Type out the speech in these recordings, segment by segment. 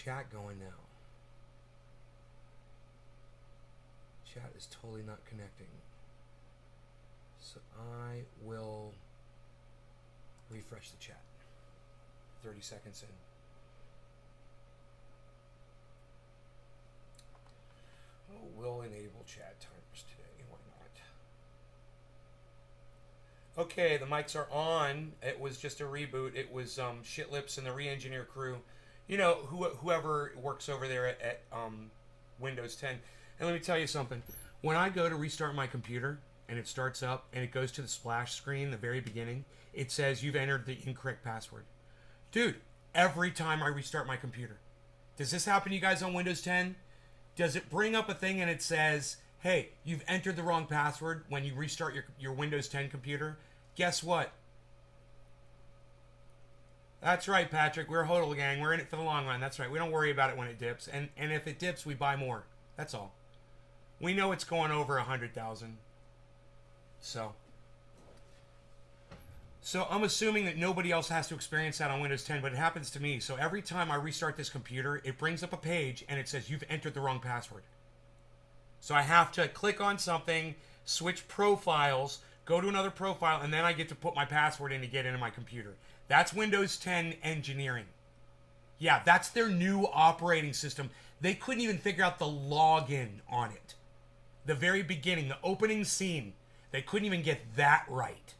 chat going now? Chat is totally not connecting. So I will refresh the chat. 30 seconds in. Oh, we'll enable chat timers today. Why not? Okay, the mics are on. It was just a reboot. It was Shitlips and the Re-Engineer crew. You know, whoever works over there at Windows 10. And let me tell you something. When I go to restart my computer and it starts up and it goes to the splash screen, the very beginning, it says you've entered the incorrect password. Dude, every time I restart my computer. Does this happen to you guys on Windows 10? Does it bring up a thing and it says, hey, you've entered the wrong password when you restart your Windows 10 computer? Guess what? That's right, Patrick. We're Hodl Gang. We're in it for the long run. That's right. We don't worry about it when it dips. And if it dips, we buy more. That's all. We know it's going over 100,000. So I'm assuming that nobody else has to experience that on Windows 10, but it happens to me. So every time I restart this computer, it brings up a page and it says you've entered the wrong password. So I have to click on something, switch profiles, go to another profile, and then I get to put my password in to get into my computer. That's Windows 10 engineering. Yeah, that's their new operating system. They couldn't even figure out the login on it. The very beginning, the opening scene, they couldn't even get that right.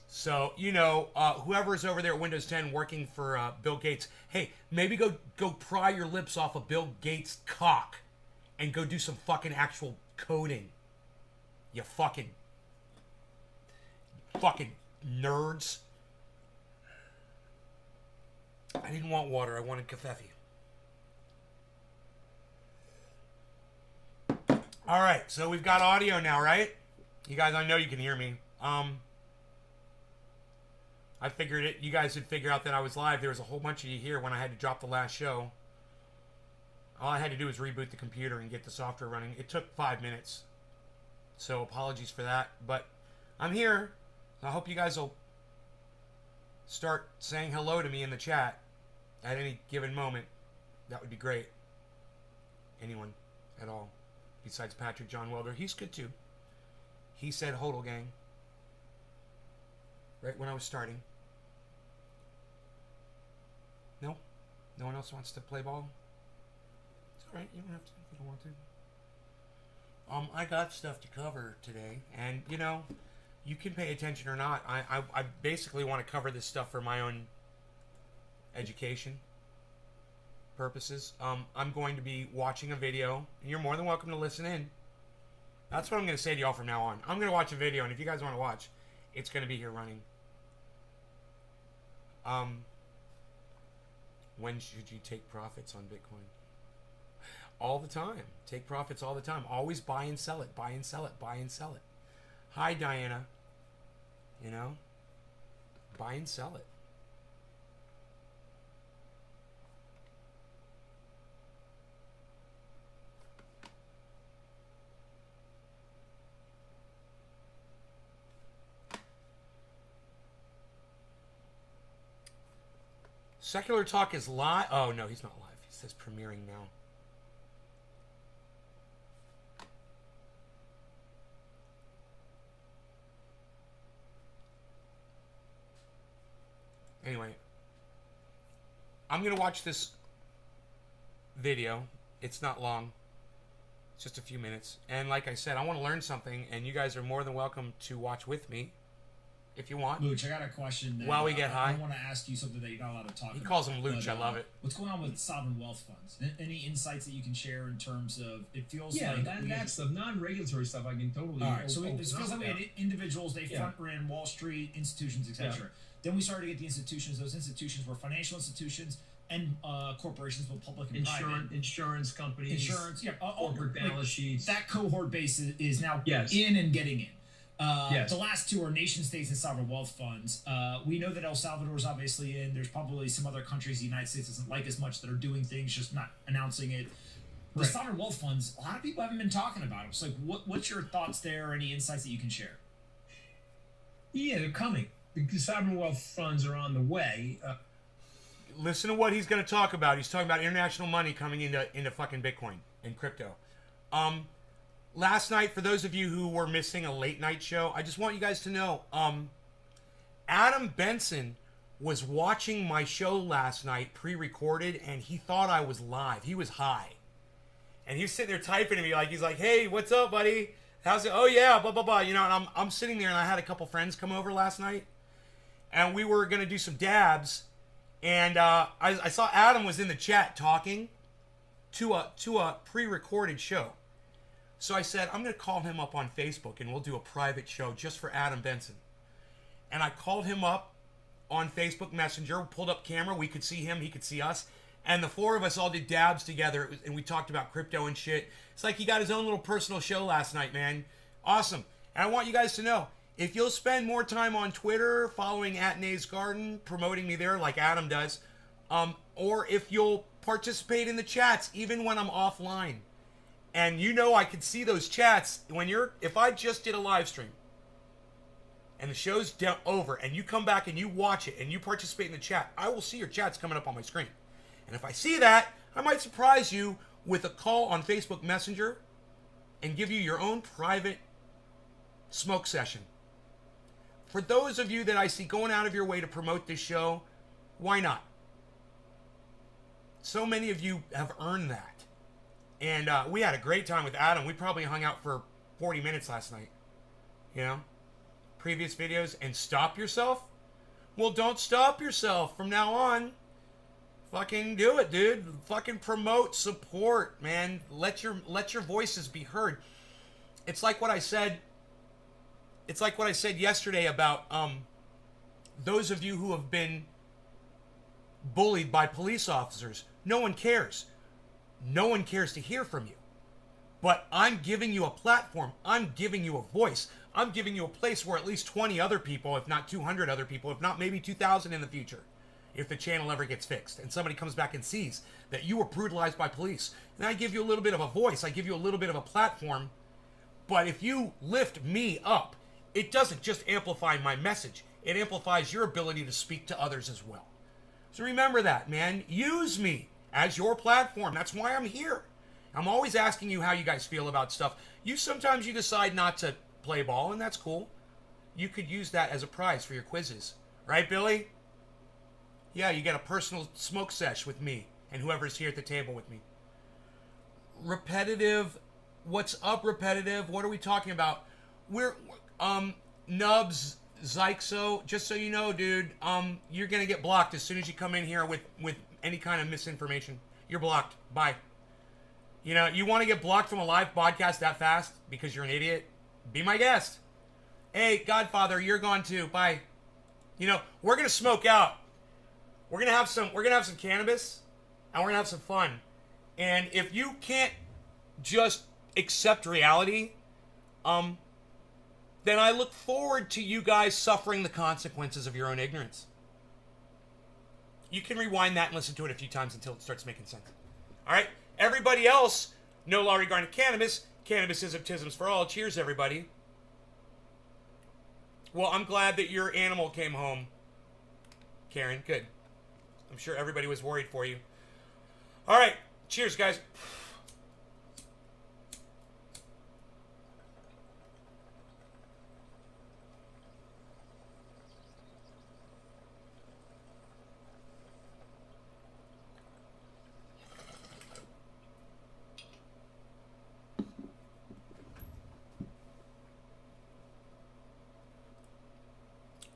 So, you know, whoever's over there at Windows 10 working for Bill Gates, hey, maybe go pry your lips off of Bill Gates' cock and go do some fucking actual coding. You fucking nerds. I didn't want water. I wanted kafefi. All right, so we've got audio now, right? You guys, I know you can hear me. I figured it. You guys would figure out that I was live. There was a whole bunch of you here when I had to drop the last show. All I had to do was reboot the computer and get the software running. It took 5 minutes. So apologies for that. But I'm here. I hope you guys will start saying hello to me in the chat at any given moment. That would be great. Anyone at all. Besides Patrick John Welder. He's good too. He said Hodl Gang. Right when I was starting. No? No one else wants to play ball? It's alright, you don't have to if you don't want to. I got stuff to cover today, and you know, you can pay attention or not. I basically want to cover this stuff for my own education purposes. I'm going to be watching a video, and you're more than welcome to listen in. That's what I'm going to say to y'all from now on. I'm going to watch a video, and if you guys want to watch, it's going to be here running. When should you take profits on Bitcoin? All the time. Take profits all the time. Always buy and sell it. Buy and sell it. Buy and sell it. Hi, Diana. You know? Buy and sell it. Secular Talk is live. Oh, no, he's not live. He says premiering now. Anyway, I'm going to watch this video. It's not long. It's just a few minutes. And like I said, I want to learn something, and you guys are more than welcome to watch with me. If you want. Luch, I got a question. While we get high. I want to ask you something that you're not allowed to talk about. He calls them Luch. I love it. What's going on with sovereign wealth funds? Any insights that you can share in terms of, it feels like... Yeah, that's the non-regulatory stuff I can totally... All right, so it feels like we had individuals, they front-ran Wall Street, institutions, etc. Yeah. Then we started to get the institutions. Those institutions were financial institutions and corporations, both public and private. Insurance companies. Insurance, corporate balance sheets. That cohort base is now in and getting in. Yes. The last two are nation states and sovereign wealth funds. We know that El Salvador is obviously in. There's probably some other countries the United States doesn't like as much that are doing things, just not announcing it. The sovereign wealth funds, a lot of people haven't been talking about them. So what's your thoughts there? Any insights that you can share? Yeah, they're coming. The sovereign wealth funds are on the way. listen to what he's going to talk about. He's talking about international money coming into fucking Bitcoin and crypto. Last night, for those of you who were missing a late night show, I just want you guys to know, Adam Benson was watching my show last night, pre-recorded, and he thought I was live. He was high. And he was sitting there typing to me he's like, hey, what's up, buddy? How's it? Oh, yeah, blah, blah, blah. You know, and I'm sitting there, and I had a couple friends come over last night, and we were going to do some dabs, and I saw Adam was in the chat talking to a pre-recorded show. So I said, I'm going to call him up on Facebook, and we'll do a private show just for Adam Benson. And I called him up on Facebook Messenger, pulled up camera, we could see him, he could see us, and the four of us all did dabs together, and we talked about crypto and shit. It's like he got his own little personal show last night, man. Awesome. And I want you guys to know, if you'll spend more time on Twitter following @NaysGarden, promoting me there like Adam does, or if you'll participate in the chats even when I'm offline, and you know I can see those chats if I just did a live stream and the show's over and you come back and you watch it and you participate in the chat, I will see your chats coming up on my screen. And if I see that, I might surprise you with a call on Facebook Messenger and give you your own private smoke session. For those of you that I see going out of your way to promote this show, why not? So many of you have earned that. And we had a great time with Adam. We probably hung out for 40 minutes last night. You know? Previous videos. And stop yourself? Well, don't stop yourself from now on. Fucking do it, dude. Fucking promote, support, man. Let your voices be heard. It's like what I said. It's like what I said yesterday about those of you who have been bullied by police officers. No one cares. No one cares to hear from you. But I'm giving you a platform. I'm giving you a voice. I'm giving you a place where at least 20 other people, if not 200 other people, if not maybe 2,000 in the future, if the channel ever gets fixed and somebody comes back and sees that you were brutalized by police. And I give you a little bit of a voice. I give you a little bit of a platform. But if you lift me up, it doesn't just amplify my message. It amplifies your ability to speak to others as well. So remember that, man. Use me as your platform. That's why I'm here. I'm always asking you how you guys feel about stuff. Sometimes you decide not to play ball, and that's cool. You could use that as a prize for your quizzes. Right, Billy? Yeah, you get a personal smoke sesh with me and whoever's here at the table with me. Repetitive. What's up, Repetitive? What are we talking about? We're, Nubs, Zyxo, just so you know, dude, you're going to get blocked as soon as you come in here with any kind of misinformation. You're blocked. Bye. You know, you want to get blocked from a live podcast that fast because you're an idiot? Be my guest. Hey, Godfather, you're gone too. Bye. You know, we're going to smoke out. We're going to have some cannabis and we're going to have some fun. And if you can't just accept reality, then I look forward to you guys suffering the consequences of your own ignorance. You can rewind that and listen to it a few times until it starts making sense. All right? Everybody else, no law regarding cannabis. Cannabisism, tisms for all. Cheers, everybody. Well, I'm glad that your animal came home, Karen. Good. I'm sure everybody was worried for you. All right. Cheers, guys.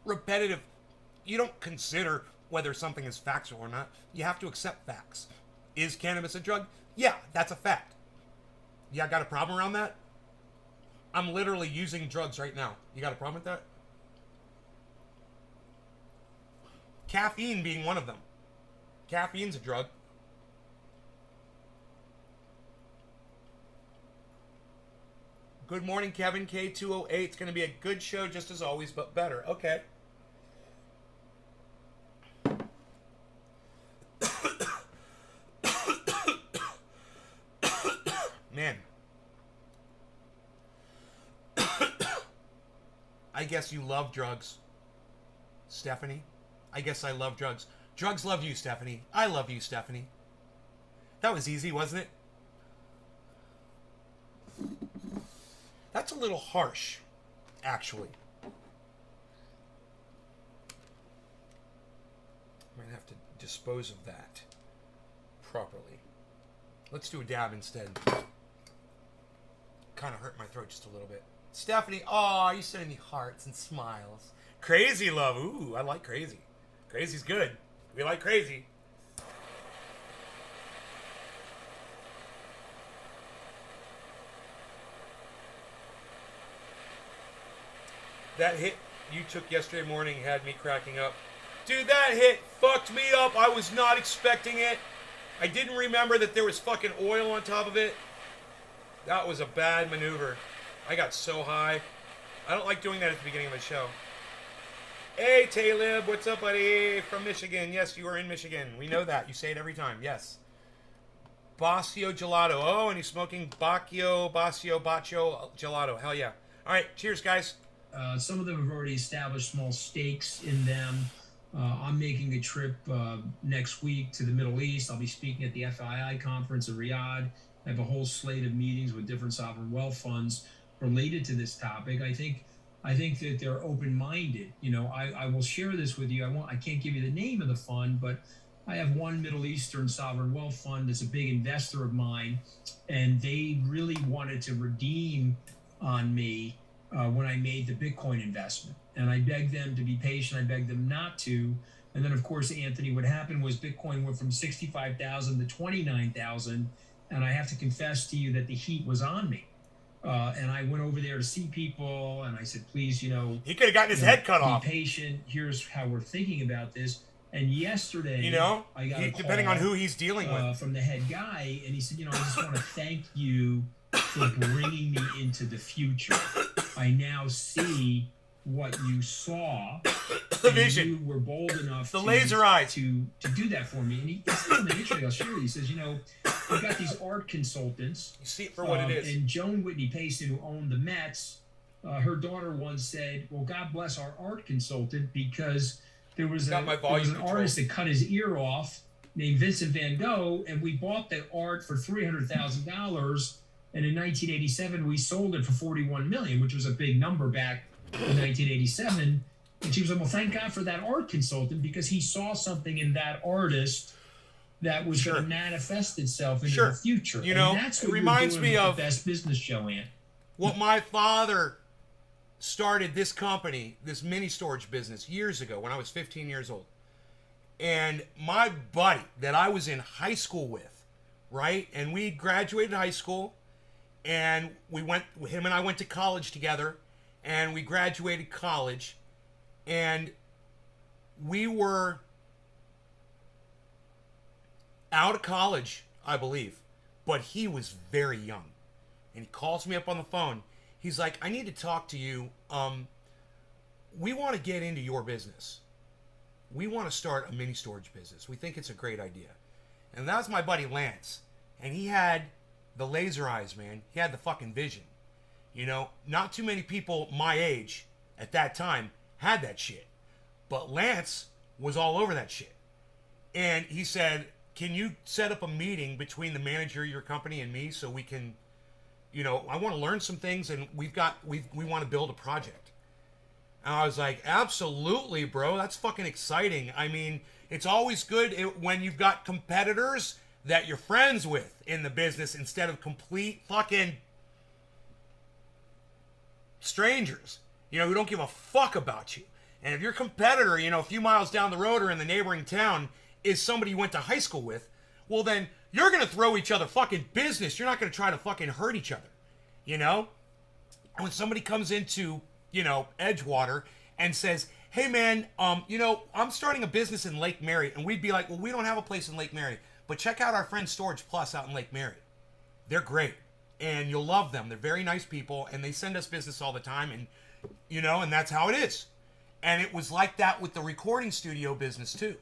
Repetitive. You don't consider whether something is factual or not. You have to accept facts. Is cannabis a drug? Yeah, that's a fact. Yeah, got a problem around that? I'm literally using drugs right now. You got a problem with that? Caffeine being one of them. Caffeine's a drug. Good morning, Kevin K208. It's going to be a good show just as always, but better. Okay. Man. I guess you love drugs, Stephanie. I guess I love drugs. Drugs love you, Stephanie. I love you, Stephanie. That was easy, wasn't it? That's a little harsh, actually. I'm gonna have to dispose of that properly. Let's do a dab instead. Kind of hurt my throat just a little bit. Stephanie, oh, you're sending me hearts and smiles. Crazy love. Ooh, I like crazy. Crazy's good. We like crazy. That hit you took yesterday morning had me cracking up. Dude, that hit fucked me up. I was not expecting it. I didn't remember that there was fucking oil on top of it. That was a bad maneuver. I got so high. I don't like doing that at the beginning of a show. Hey, Talib, what's up, buddy? From Michigan. Yes, you are in Michigan. We know that. You say it every time. Yes. Bacio Gelato. Oh, and he's smoking Bacio Gelato. Hell yeah. All right, cheers, guys. Some of them have already established small stakes in them. I'm making a trip next week to the Middle East. I'll be speaking at the FII conference in Riyadh. I have a whole slate of meetings with different sovereign wealth funds related to this topic. I think that they're open-minded. You know, I will share this with you. I can't give you the name of the fund, but I have one Middle Eastern sovereign wealth fund that's a big investor of mine, and they really wanted to redeem on me when I made the Bitcoin investment. And I begged them to be patient. I begged them not to. And then, of course, Anthony, what happened was Bitcoin went from 65,000 to 29,000. And I have to confess to you that the heat was on me. And I went over there to see people, and I said, please, you know. He could have gotten his head cut off. Be patient. Here's how we're thinking about this. And yesterday, you know, I got a call depending on who he's dealing with. From the head guy, and he said, you know, I just want to thank you for bringing me into the future. I now see what you saw. The vision. You were bold enough the laser eyes to do that for me. And he said in the history, I'll share you. He says, you know, we've got these art consultants. You see it for what it is. And Joan Whitney Payson, who owned the Mets, her daughter once said, well, God bless our art consultant, because there was an artist that cut his ear off named Vincent van Gogh, and we bought the art for $300,000. And in 1987, we sold it for $41 million, which was a big number back in 1987. And she was like, well, thank God for that art consultant, because he saw something in that artist that was going to manifest itself into the future. You know, and that's what it reminds me of the Best Business Show, Ant. What my father started this company, this mini storage business, years ago when I was 15 years old. And my buddy that I was in high school with, right? And we graduated high school, and him and I went to college together, and we graduated college, and we were out of college, I believe, but he was very young. And he calls me up on the phone. He's like, I need to talk to you. We want to get into your business. We want to start a mini storage business. We think it's a great idea. And that was my buddy Lance. And he had the laser eyes, man. He had the fucking vision. You know, not too many people my age at that time had that shit. But Lance was all over that shit. And he said, can you set up a meeting between the manager of your company and me so we can, you know, I want to learn some things, and we want to build a project. And I was like, absolutely, bro. That's fucking exciting. I mean, it's always good when you've got competitors that you're friends with in the business instead of complete fucking strangers, you know, who don't give a fuck about you. And if your competitor, you know, a few miles down the road or in the neighboring town is somebody you went to high school with, well, then you're going to throw each other fucking business. You're not going to try to fucking hurt each other, you know? And when somebody comes into, you know, Edgewater and says, hey, man, you know, I'm starting a business in Lake Mary. And we'd be like, well, we don't have a place in Lake Mary, but check out our friend Storage Plus out in Lake Mary. They're great. And you'll love them. They're very nice people, and they send us business all the time. And, you know, and that's how it is. And it was like that with the recording studio business, too.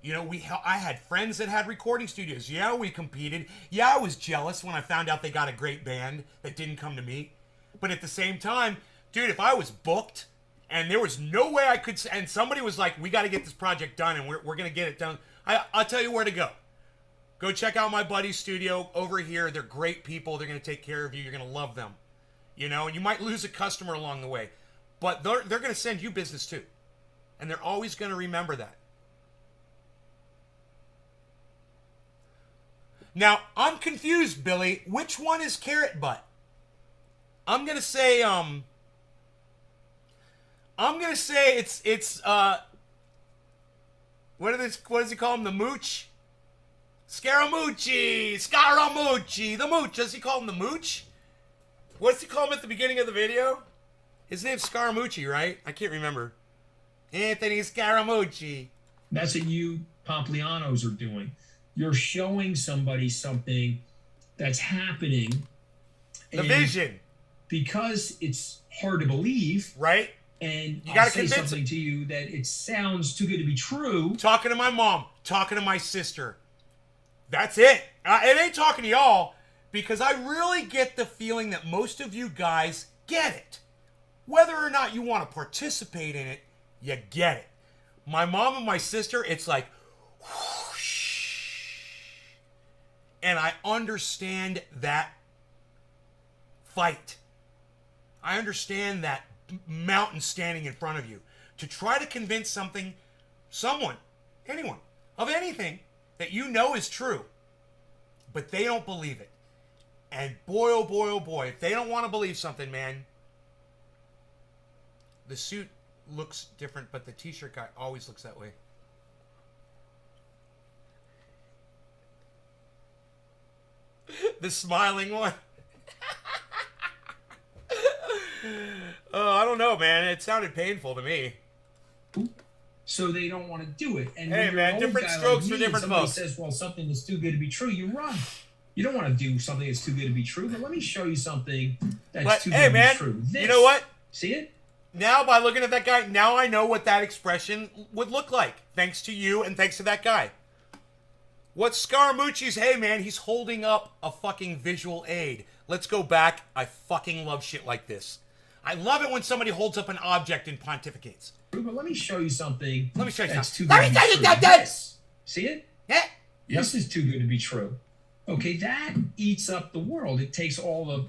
You know, I had friends that had recording studios. Yeah, we competed. Yeah, I was jealous when I found out they got a great band that didn't come to me. But at the same time, dude, if I was booked And there was no way I could. And somebody was like, "We got to get this project done, and we're gonna get it done." I'll tell you where to go. Go check out my buddy's studio over here. They're great people. They're gonna take care of you. You're gonna love them. You know, and you might lose a customer along the way, but they're gonna send you business too, and they're always gonna remember that. Now I'm confused, Billy. Which one is Carrot Butt? I'm gonna say it's what does he call him? The Mooch? Scaramucci, the Mooch. Does he call him the Mooch? What does he call him at the beginning of the video? His name's Scaramucci, right? I can't remember. Anthony Scaramucci. That's what you Pomplianos are doing. You're showing somebody something that's happening. The vision. Because it's hard to believe. Right? And you I'll gotta say convince something to you that it sounds too good to be true. Talking to my mom, talking to my sister. That's it. It ain't talking to y'all, because I really get the feeling that most of you guys get it. Whether or not you want to participate in it, you get it. My mom and my sister, it's like, whoosh. And I understand that fight. I understand that mountain standing in front of you to try to convince someone, anyone, of anything that you know is true, but they don't believe it. And boy, oh boy, oh boy, if they don't want to believe something, man, the suit looks different, but the t-shirt guy always looks that way. The smiling one. Oh, I don't know, man. It sounded painful to me. So they don't want to do it. And hey, when man, you're an different old guy strokes like for me, different somebody folks. says, well, something that's too good to be true, you run. You don't want to do something that's too good to be true, but let me show you something that's too good to be true. You know what? See it? Now, by looking at that guy, now I know what that expression would look like. Thanks to you and thanks to that guy. What Scaramucci's, hey, man, he's holding up a fucking visual aid. Let's go back. I fucking love shit like this. I love it when somebody holds up an object and pontificates. But let me show you something. Let me show you that's something. Too Let good me to tell be you true. that. This. See it? Yeah. This is too good to be true. Okay, that eats up the world. It takes all the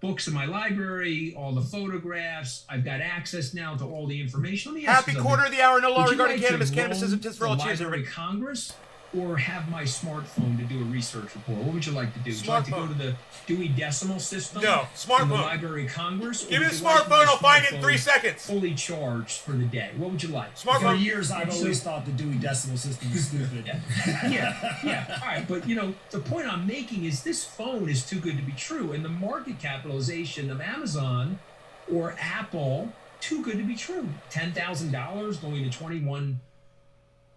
books in my library, all the photographs. I've got access now to all the information. Let me ask Happy you quarter of the hour. No law Would you regarding like cannabis. to Cannabis roam isn't just for all the cheers. Library of Congress, or have my smartphone to do a research report? What would you like to do? Would you like to go to the Dewey Decimal System? No, in smartphone. the Library of Congress? Give me the smartphone. I'll find it in 3 seconds. Fully charged for the day. What would you like? For Smartphone. years, I've always thought the Dewey Decimal System was stupid. Yeah. All right, but the point I'm making is this phone is too good to be true, and the market capitalization of Amazon or Apple, too good to be true. $10,000 going to $21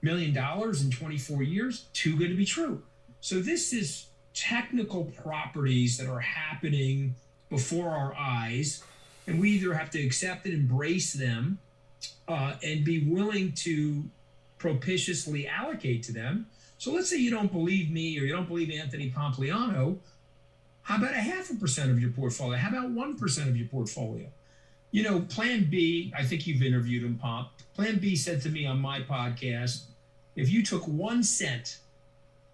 million in 24 years, too good to be true. So this is technical properties that are happening before our eyes, and we either have to accept and embrace them and be willing to propitiously allocate to them. So let's say you don't believe me or you don't believe Anthony Pompliano. How about 0.5% of your portfolio? How about 1% of your portfolio? You know, Plan B, I think you've interviewed him, Pomp. Plan B said to me on my podcast, if you took 1 cent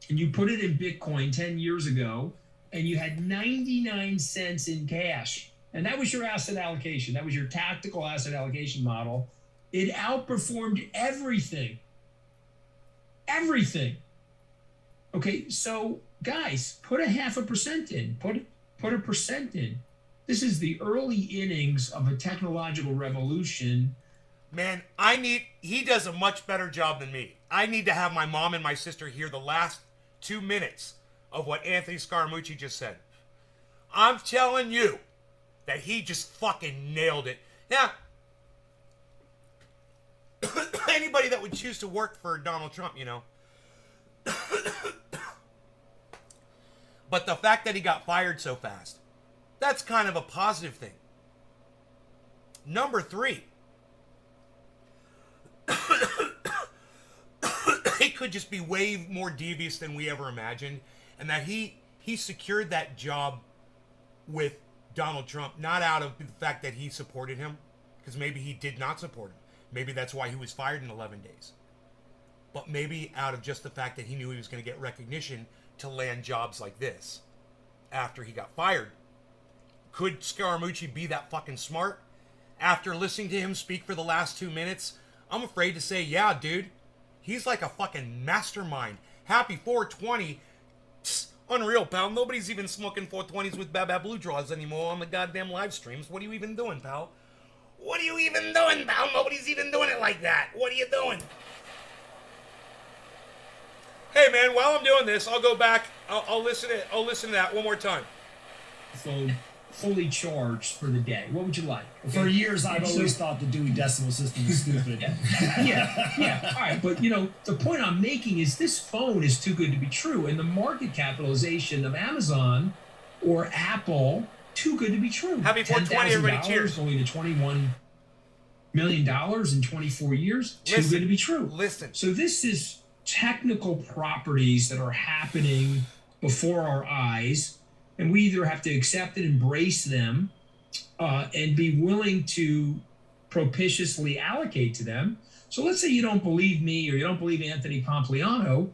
and you put it in Bitcoin 10 years ago and you had 99 cents in cash, and that was your asset allocation, that was your tactical asset allocation model, it outperformed everything. Everything. Okay, so guys, put 0.5% in, put 1% in. This is the early innings of a technological revolution. Man, he does a much better job than me. I need to have my mom and my sister hear the last 2 minutes of what Anthony Scaramucci just said. I'm telling you that he just fucking nailed it. Now, anybody that would choose to work for Donald Trump, you know. But the fact that he got fired so fast, that's kind of a positive thing. Number 3. He could just be way more devious than we ever imagined, and that he secured that job with Donald Trump, not out of the fact that he supported him. because maybe he did not support him. Maybe that's why he was fired in 11 days. But maybe out of just the fact that he knew he was going to get recognition to land jobs like this after he got fired. Could Scaramucci be that fucking smart? After listening to him speak for the last 2 minutes, I'm afraid to say, yeah, dude. He's like a fucking mastermind. Happy 420. Psst, unreal, pal. Nobody's even smoking 420s with Baba Blue Draws anymore on the goddamn live streams. What are you even doing, pal? What are you even doing, pal? Nobody's even doing it like that. What are you doing? Hey, man, while I'm doing this, I'll go back. I'll listen to that one more time. Phone fully charged for the day. What would you like? Okay. For years, I've always thought the Dewey Decimal System is stupid. yeah. All right, but the point I'm making is this phone is too good to be true, and the market capitalization of Amazon or Apple too good to be true. Happy 420, everybody! Cheers. Going to $21 million in 24 years. Too good to be true. Listen. So this is technical properties that are happening before our eyes, and we either have to accept and embrace them and be willing to propitiously allocate to them. So let's say you don't believe me or you don't believe Anthony Pompliano.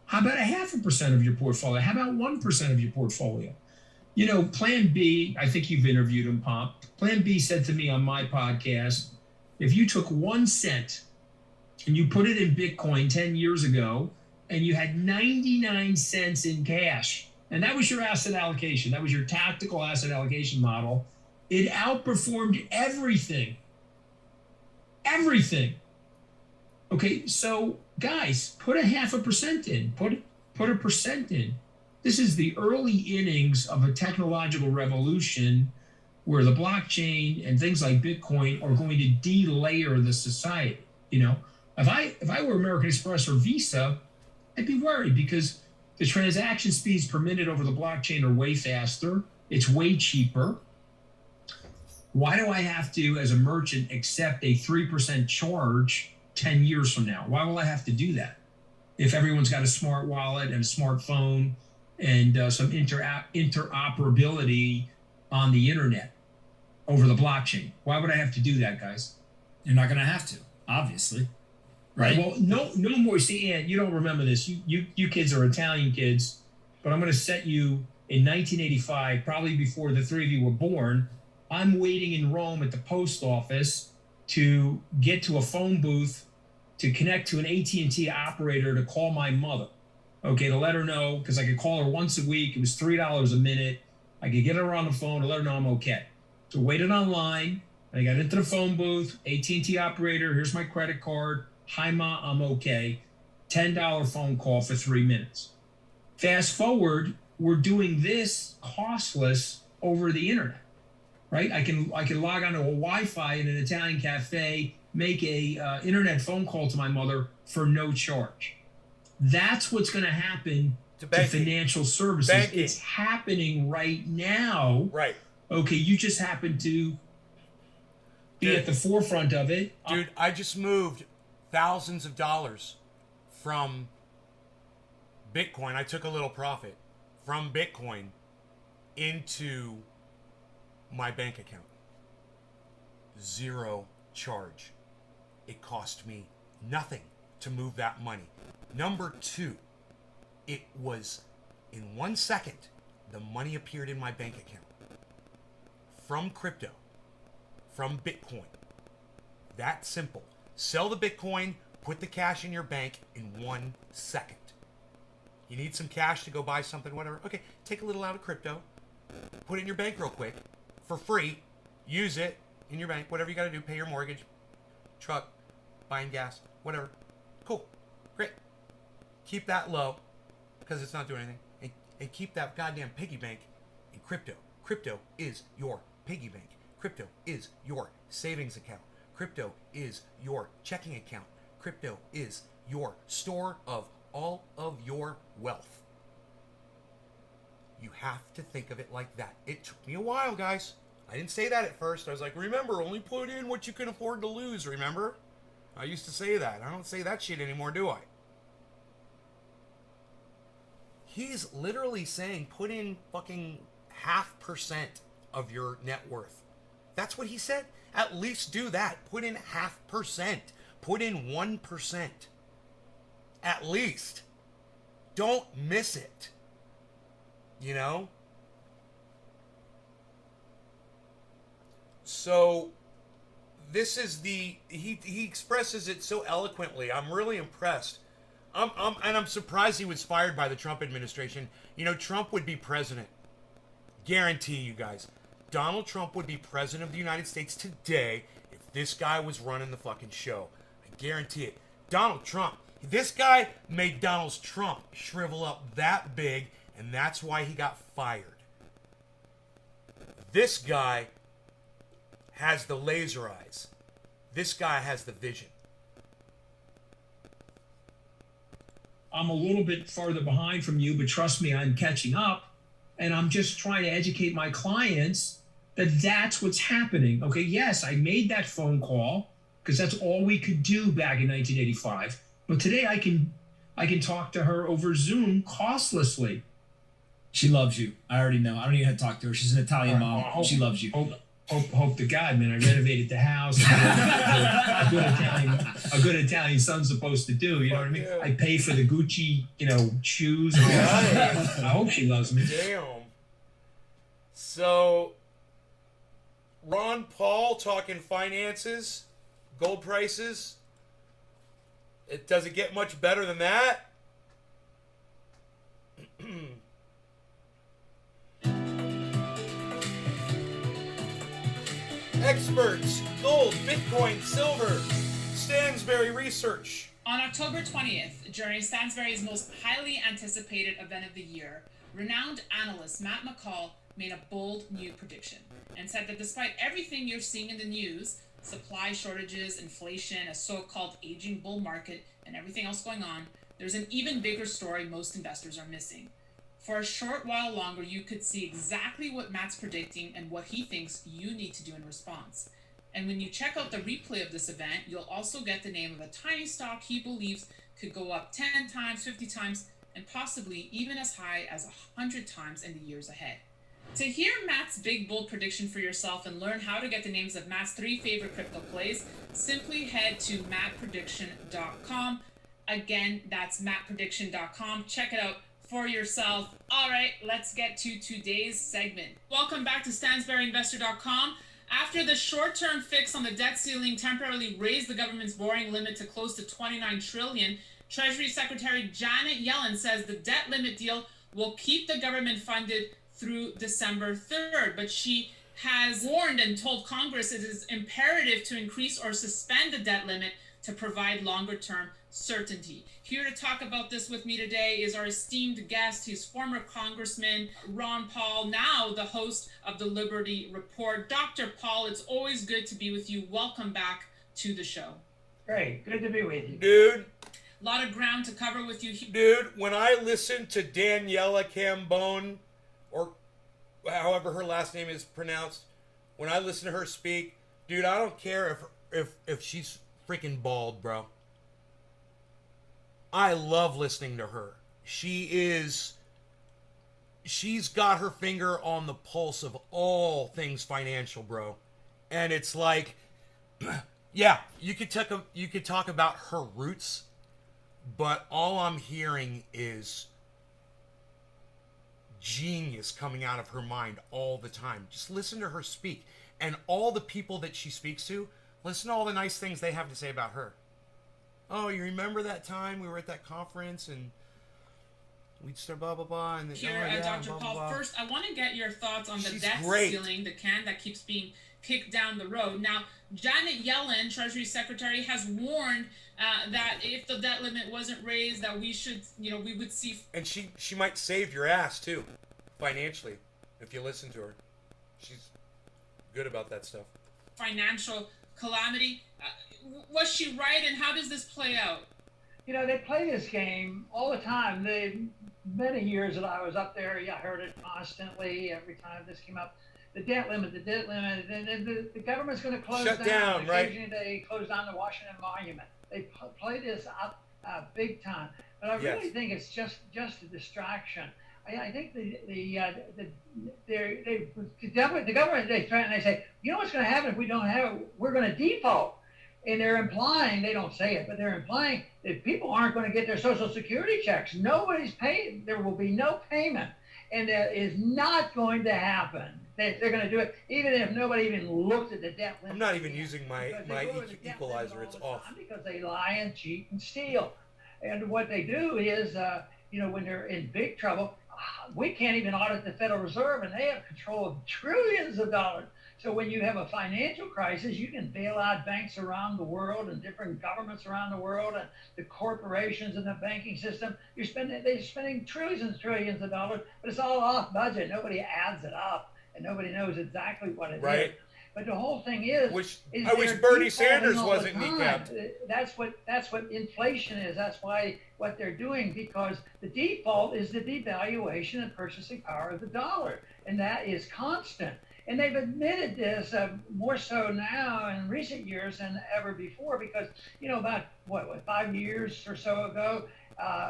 How about 0.5% of your portfolio? How about 1% of your portfolio? Plan B, I think you've interviewed him, Pomp. Plan B said to me on my podcast, if you took 1 cent and you put it in Bitcoin 10 years ago and you had 99 cents in cash, and that was your asset allocation, that was your tactical asset allocation model, it outperformed everything. Everything. Okay, so guys, put 0.5% in, put 1% in. This is the early innings of a technological revolution where the blockchain and things like Bitcoin are going to de-layer the society. If I were American Express or Visa, I'd be worried because the transaction speeds per minute over the blockchain are way faster. It's way cheaper. Why do I have to, as a merchant, accept a 3% charge 10 years from now? Why will I have to do that? If everyone's got a smart wallet and a smartphone and some interoperability on the internet over the blockchain, why would I have to do that, guys? You're not going to have to, obviously. Right. Well, no more. See, Ant, you don't remember this. You kids are Italian kids, but I'm going to set you in 1985, probably before the three of you were born. I'm waiting in Rome at the post office to get to a phone booth to connect to an AT&T operator to call my mother. Okay, to let her know, because I could call her once a week. It was $3 a minute. I could get her on the phone to let her know I'm okay. So waited online. I got into the phone booth. AT&T operator, here's my credit card. Hi, Ma, I'm okay. $10 phone call for 3 minutes. Fast forward, we're doing this costless over the internet, right? I can log onto a Wi-Fi in an Italian cafe, make a internet phone call to my mother for no charge. That's what's going to happen to financial services. Banking. It's happening right now. Right. Okay, you just happen to be at the forefront of it. Dude, I just moved thousands of dollars from Bitcoin. I took a little profit from Bitcoin into my bank account. 0 charge. It cost me nothing to move that money. Number 2, it was in 1 second, the money appeared in my bank account. From crypto. From Bitcoin. That simple. Sell the Bitcoin, put the cash in your bank in 1 second. You need some cash to go buy something, whatever. Okay, take a little out of crypto, put it in your bank real quick, for free, use it in your bank, whatever you gotta do, pay your mortgage, truck, buying gas, whatever. Cool, great. Keep that low, because it's not doing anything. And keep that goddamn piggy bank in crypto. Crypto is your piggy bank. Crypto is your savings account. Crypto is your checking account. Crypto is your store of all of your wealth. You have to think of it like that. It took me a while, guys. I didn't say that at first. I was like, remember, only put in what you can afford to lose, remember? I used to say that. I don't say that shit anymore, do I? He's literally saying put in fucking 0.5% of your net worth. That's what he said. At least do that. Put in 0.5%. Put in 1%. At least. Don't miss it. You know? So this is he expresses it so eloquently. I'm really impressed. I'm surprised he was fired by the Trump administration. You know, Trump would be president. Guarantee you guys. Donald Trump would be president of the United States today if this guy was running the fucking show. I guarantee it. Donald Trump. This guy made Donald Trump shrivel up that big, and that's why he got fired. This guy has the laser eyes. This guy has the vision. I'm a little bit farther behind from you, but trust me, I'm catching up. And I'm just trying to educate my clients that that's what's happening. Okay, yes, I made that phone call because that's all we could do back in 1985. But today I can talk to her over Zoom costlessly. She loves you. I already know. I don't even have to talk to her. She's an Italian mom. She loves you. Hope to God, man. I renovated the house. A good Italian son's supposed to do. You know what I mean? Yeah. I pay for the Gucci, shoes. I hope she loves me. Damn. So, Ron Paul talking finances, gold prices. Does it get much better than that? Experts, gold, Bitcoin, silver, Stansberry Research. On October 20th, during Stansberry's most highly anticipated event of the year, renowned analyst Matt McCall made a bold new prediction and said that despite everything you're seeing in the news, supply shortages, inflation, a so-called aging bull market, and everything else going on, there's an even bigger story most investors are missing. For a short while longer, you could see exactly what Matt's predicting and what he thinks you need to do in response. And when you check out the replay of this event, you'll also get the name of a tiny stock he believes could go up 10 times, 50 times, and possibly even as high as 100 times in the years ahead. To hear Matt's big bold prediction for yourself and learn how to get the names of Matt's 3 favorite crypto plays, simply head to mattprediction.com. Again, that's mattprediction.com. Check it out for yourself. All right, let's get to today's segment. Welcome back to StansberryInvestor.com. After the short-term fix on the debt ceiling temporarily raised the government's borrowing limit to close to $29 trillion, Treasury Secretary Janet Yellen says the debt limit deal will keep the government funded through December 3rd, but she has warned and told Congress it is imperative to increase or suspend the debt limit to provide longer-term certainty. Here to talk about this with me today is our esteemed guest. He's former Congressman Ron Paul, now the host of the Liberty Report. Dr. Paul, it's always good to be with you. Welcome back to the show. Great. Good to be with you. Dude, A lot of ground to cover with you. dude, when I listen to Daniela Cambone, or however her last name is pronounced, when I listen to her speak, dude, I don't care if she's freaking bald, bro. I love listening to her. She's got her finger on the pulse of all things financial, bro. And it's like, yeah, you could talk about her roots, but all I'm hearing is genius coming out of her mind all the time. Just listen to her speak. And all the people that she speaks to, listen to all the nice things they have to say about her. Oh, you remember that time we were at that conference and we'd start blah, blah, blah. And then, Here, oh, yeah, Dr. blah, Paul, blah, blah. first, I want to get your thoughts on the She's debt great. ceiling, the can that keeps being kicked down the road. Now, Janet Yellen, Treasury Secretary, has warned that if the debt limit wasn't raised, that we should, we would see And she might save your ass, too, financially, if you listen to her. She's good about that stuff. financial calamity. Was she right, and how does this play out? You know, they play this game all the time. The many years that I was up there, I heard it constantly every time this came up. The debt limit, and the government's going to close Shut down, right? Occasionally they close down the Washington Monument. They play this up big time. But I really Yes. think it's just a distraction. I think the government they threaten. They say, you know what's going to happen if we don't have it? We're going to default, and they're implying, they don't say it, but they're implying that people aren't going to get their Social Security checks. Nobody's paying. There will be no payment, and that is not going to happen. They're going to do it even if nobody even looked at the debt limit. I'm not even using my equalizer. It's off. Because they lie and cheat and steal. And what they do is, when they're in big trouble, we can't even audit the Federal Reserve, and they have control of trillions of dollars. So when you have a financial crisis, you can bail out banks around the world and different governments around the world and the corporations and the banking system. They're spending trillions and trillions of dollars, but it's all off budget. Nobody adds it up, and nobody knows exactly what it is. But the whole thing is, I wish Bernie Sanders wasn't kneecapped. That's what inflation is. That's why what they're doing, because the default is the devaluation and purchasing power of the dollar, and that is constant. And they've admitted this more so now in recent years than ever before, because about 5 years or so ago,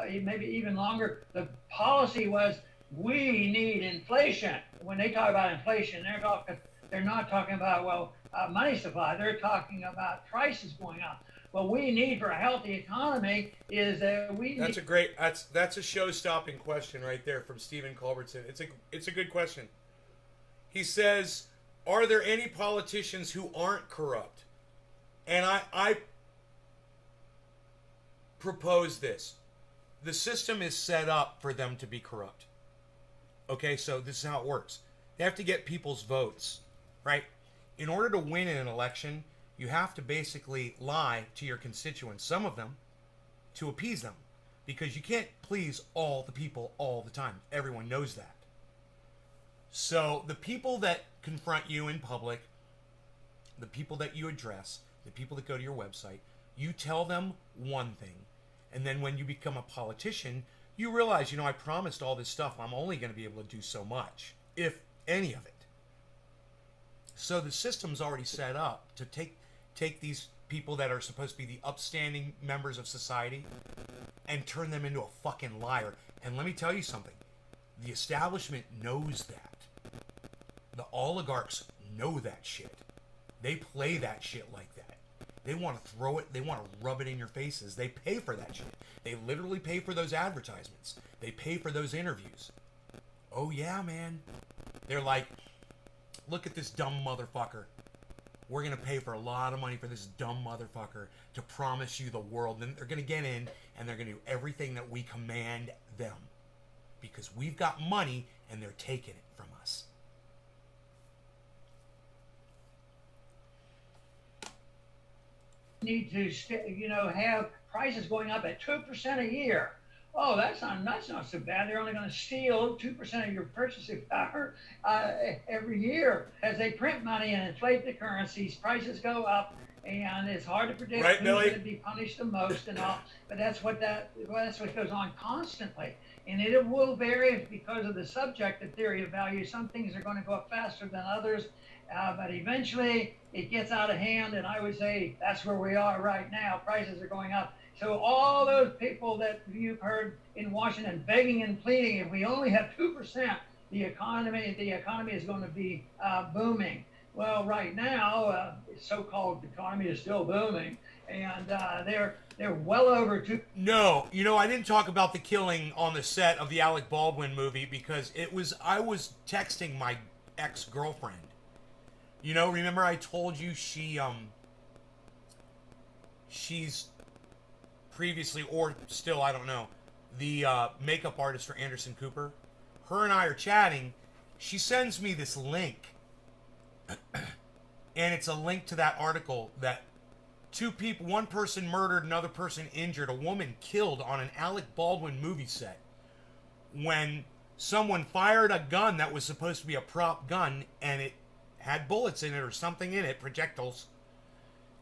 maybe even longer, the policy was we need inflation. When they talk about inflation, they're not talking about money supply. They're talking about prices going up. What we need for a healthy economy is that's a show-stopping question right there from Stephen Culbertson. It's a good question. He says, are there any politicians who aren't corrupt? And I propose this. The system is set up for them to be corrupt. Okay, so this is how it works. They have to get people's votes, right? In order to win in an election, you have to basically lie to your constituents, some of them, to appease them. Because you can't please all the people all the time. Everyone knows that. So the people that confront you in public, the people that you address, the people that go to your website, you tell them one thing. And then when you become a politician, you realize, I promised all this stuff. I'm only going to be able to do so much, if any of it. So the system's already set up to take these people that are supposed to be the upstanding members of society and turn them into a fucking liar. And let me tell you something. The establishment knows that. The oligarchs know that shit. They play that shit like that. They want to throw it. They want to rub it in your faces. They pay for that shit. They literally pay for those advertisements. They pay for those interviews. Oh yeah, man. They're like, look at this dumb motherfucker. We're going to pay for a lot of money for this dumb motherfucker to promise you the world. Then they're going to get in and they're going to do everything that we command them. Because we've got money and they're taking it from us. Need to have prices going up at 2% a year. Oh, that's not so bad. They're only going to steal 2% of your purchasing power every year. As they print money and inflate the currencies, prices go up, and it's hard to predict who's going to be punished the most and all. But that's what goes on constantly, and it will vary because of the subjective theory of value. Some things are going to go up faster than others. But eventually it gets out of hand, and I would say that's where we are right now. Prices are going up. So all those people that you've heard in Washington begging and pleading, if we only have 2%, the economy is going to be booming. Well, right now, so-called economy is still booming, and they're well over 2. No, I didn't talk about the killing on the set of the Alec Baldwin movie because I was texting my ex-girlfriend. Remember I told you she's previously, or still, I don't know, the makeup artist for Anderson Cooper. Her and I are chatting. She sends me this link. And it's a link to that article that one person murdered, another person injured, a woman killed on an Alec Baldwin movie set when someone fired a gun that was supposed to be a prop gun and it had bullets in it or something in it, projectiles,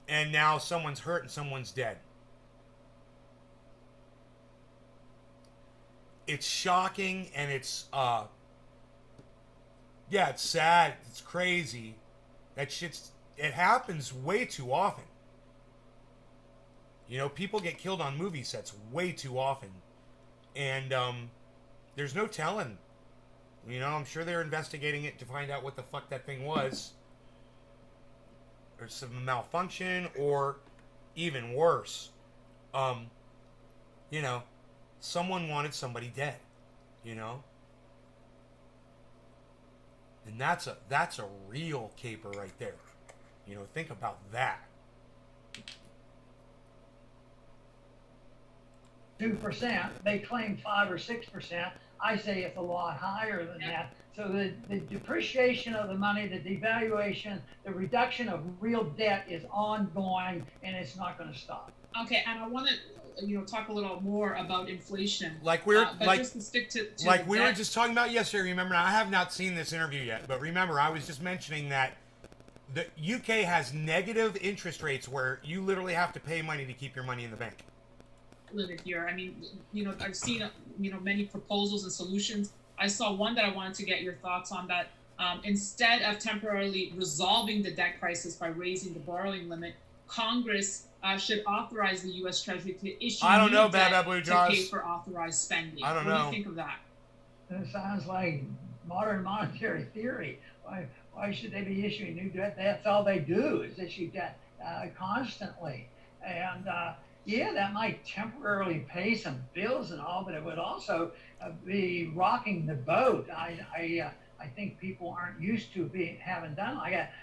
and now someone's hurt and someone's dead. It's shocking and it's it's sad, it's crazy. It happens way too often. People get killed on movie sets way too often. And there's no telling You know, I'm sure they're investigating it to find out what the fuck that thing was. Or some malfunction, or even worse, you know, someone wanted somebody dead, you know? And that's a real caper right there. You know, think about that. 2%. They claim 5 or 6%. I say it's a lot higher than that. So the depreciation of the money, the devaluation, the reduction of real debt is ongoing, and it's not going to stop. Okay, and I want to, talk a little more about inflation. Like we're but just to stick to like the we were debt. just talking about yesterday. Remember, I have not seen this interview yet, but remember, I was just mentioning that the UK has negative interest rates where you literally have to pay money to keep your money in the bank. Live here. I mean, I've seen, many proposals and solutions. I saw one that I wanted to get your thoughts on, that instead of temporarily resolving the debt crisis by raising the borrowing limit, Congress should authorize the U.S. Treasury to issue I don't new know, debt Bad Blue to Jaws. pay for authorized spending. I don't What do know. you think of that? It sounds like modern monetary theory. Why should they be issuing new debt? That's all they do is issue debt constantly. And yeah, that might temporarily pay some bills and all, but it would also be rocking the boat. I think people aren't used to having done like that,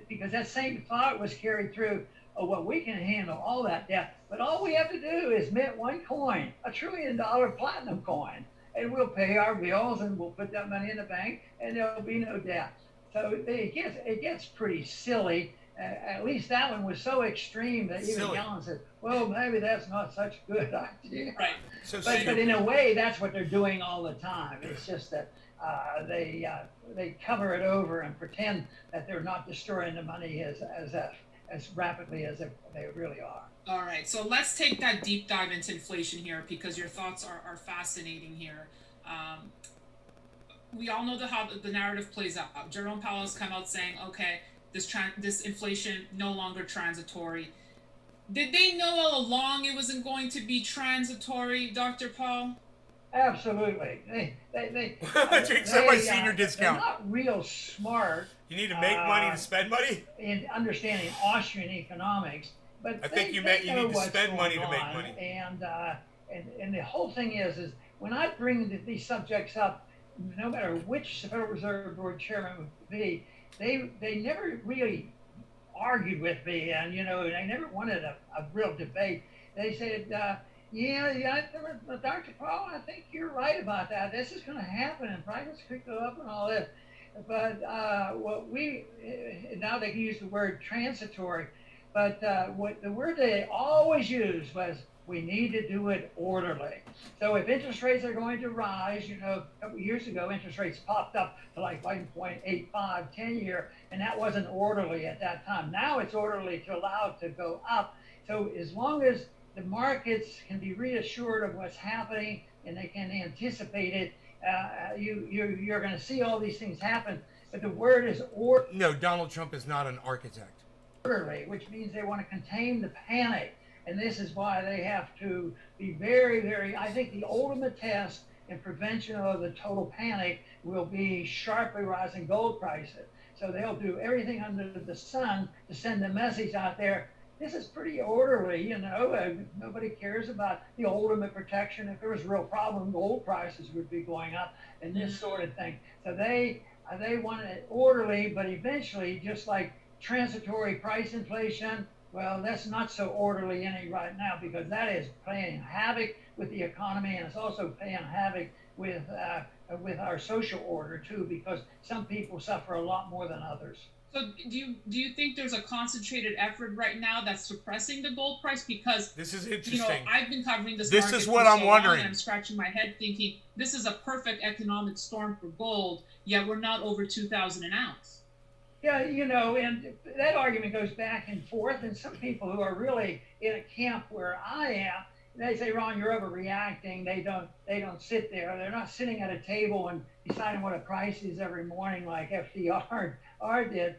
because that same thought was carried through. Oh, well, we can handle all that debt, but all we have to do is mint one coin, $1 trillion platinum coin, and we'll pay our bills and we'll put that money in the bank, and there'll be no debt. So it gets pretty silly. At least that one was so extreme that even Silly. Yellen said, well, maybe that's not such a good idea. Right. So But stupid. in a way, that's what they're doing all the time. It's just that they cover it over and pretend that they're not destroying the money as rapidly as they really are. All right, so let's take that deep dive into inflation here, because your thoughts are fascinating here. We all know how the narrative plays out. Jerome Powell has come out saying, okay, this inflation no longer transitory. Did they know all along it wasn't going to be transitory, Dr. Paul? Absolutely. They Drink somebody's senior discount. They're not real smart You need to make money to spend money? in understanding Austrian economics, but I think you meant you know need to what's spend money to going make on. money. And the whole thing is when I bring these subjects up, no matter which Federal Reserve Board chairman would be, they never really argued with me, and they never wanted a real debate. They said, Dr. Paul, I think you're right about that. This is going to happen, and prices could go up and all this. But now they can use the word transitory, but what the word they always used was, we need to do it orderly. So if interest rates are going to rise, a couple years ago, interest rates popped up to like 1.85 10-year, and that wasn't orderly at that time. Now it's orderly to allow it to go up. So as long as the markets can be reassured of what's happening and they can anticipate it, you're going to see all these things happen. But the word is No, Donald Trump is not an architect. orderly, which means they want to contain the panic. And this is why they have to be very, very, I think the ultimate test in prevention of the total panic will be sharply rising gold prices. So they'll do everything under the sun to send the message out there. This is pretty orderly, nobody cares about the ultimate protection. If there was a real problem, gold prices would be going up and this sort of thing. So they want it orderly, but eventually, just like transitory price inflation, well, that's not so orderly any right now, because that is playing havoc with the economy, and it's also playing havoc with our social order too, because some people suffer a lot more than others. So do you think there's a concentrated effort right now that's suppressing the gold price? Because This is interesting. I've been covering this. This market is for what so I'm long, wondering. and I'm scratching my head thinking this is a perfect economic storm for gold. Yet we're not over 2,000 an ounce. Yeah, and that argument goes back and forth, and some people who are really in a camp where I am, they say, Ron, you're overreacting. They don't sit there. They're not sitting at a table and deciding what a price is every morning like FDR did.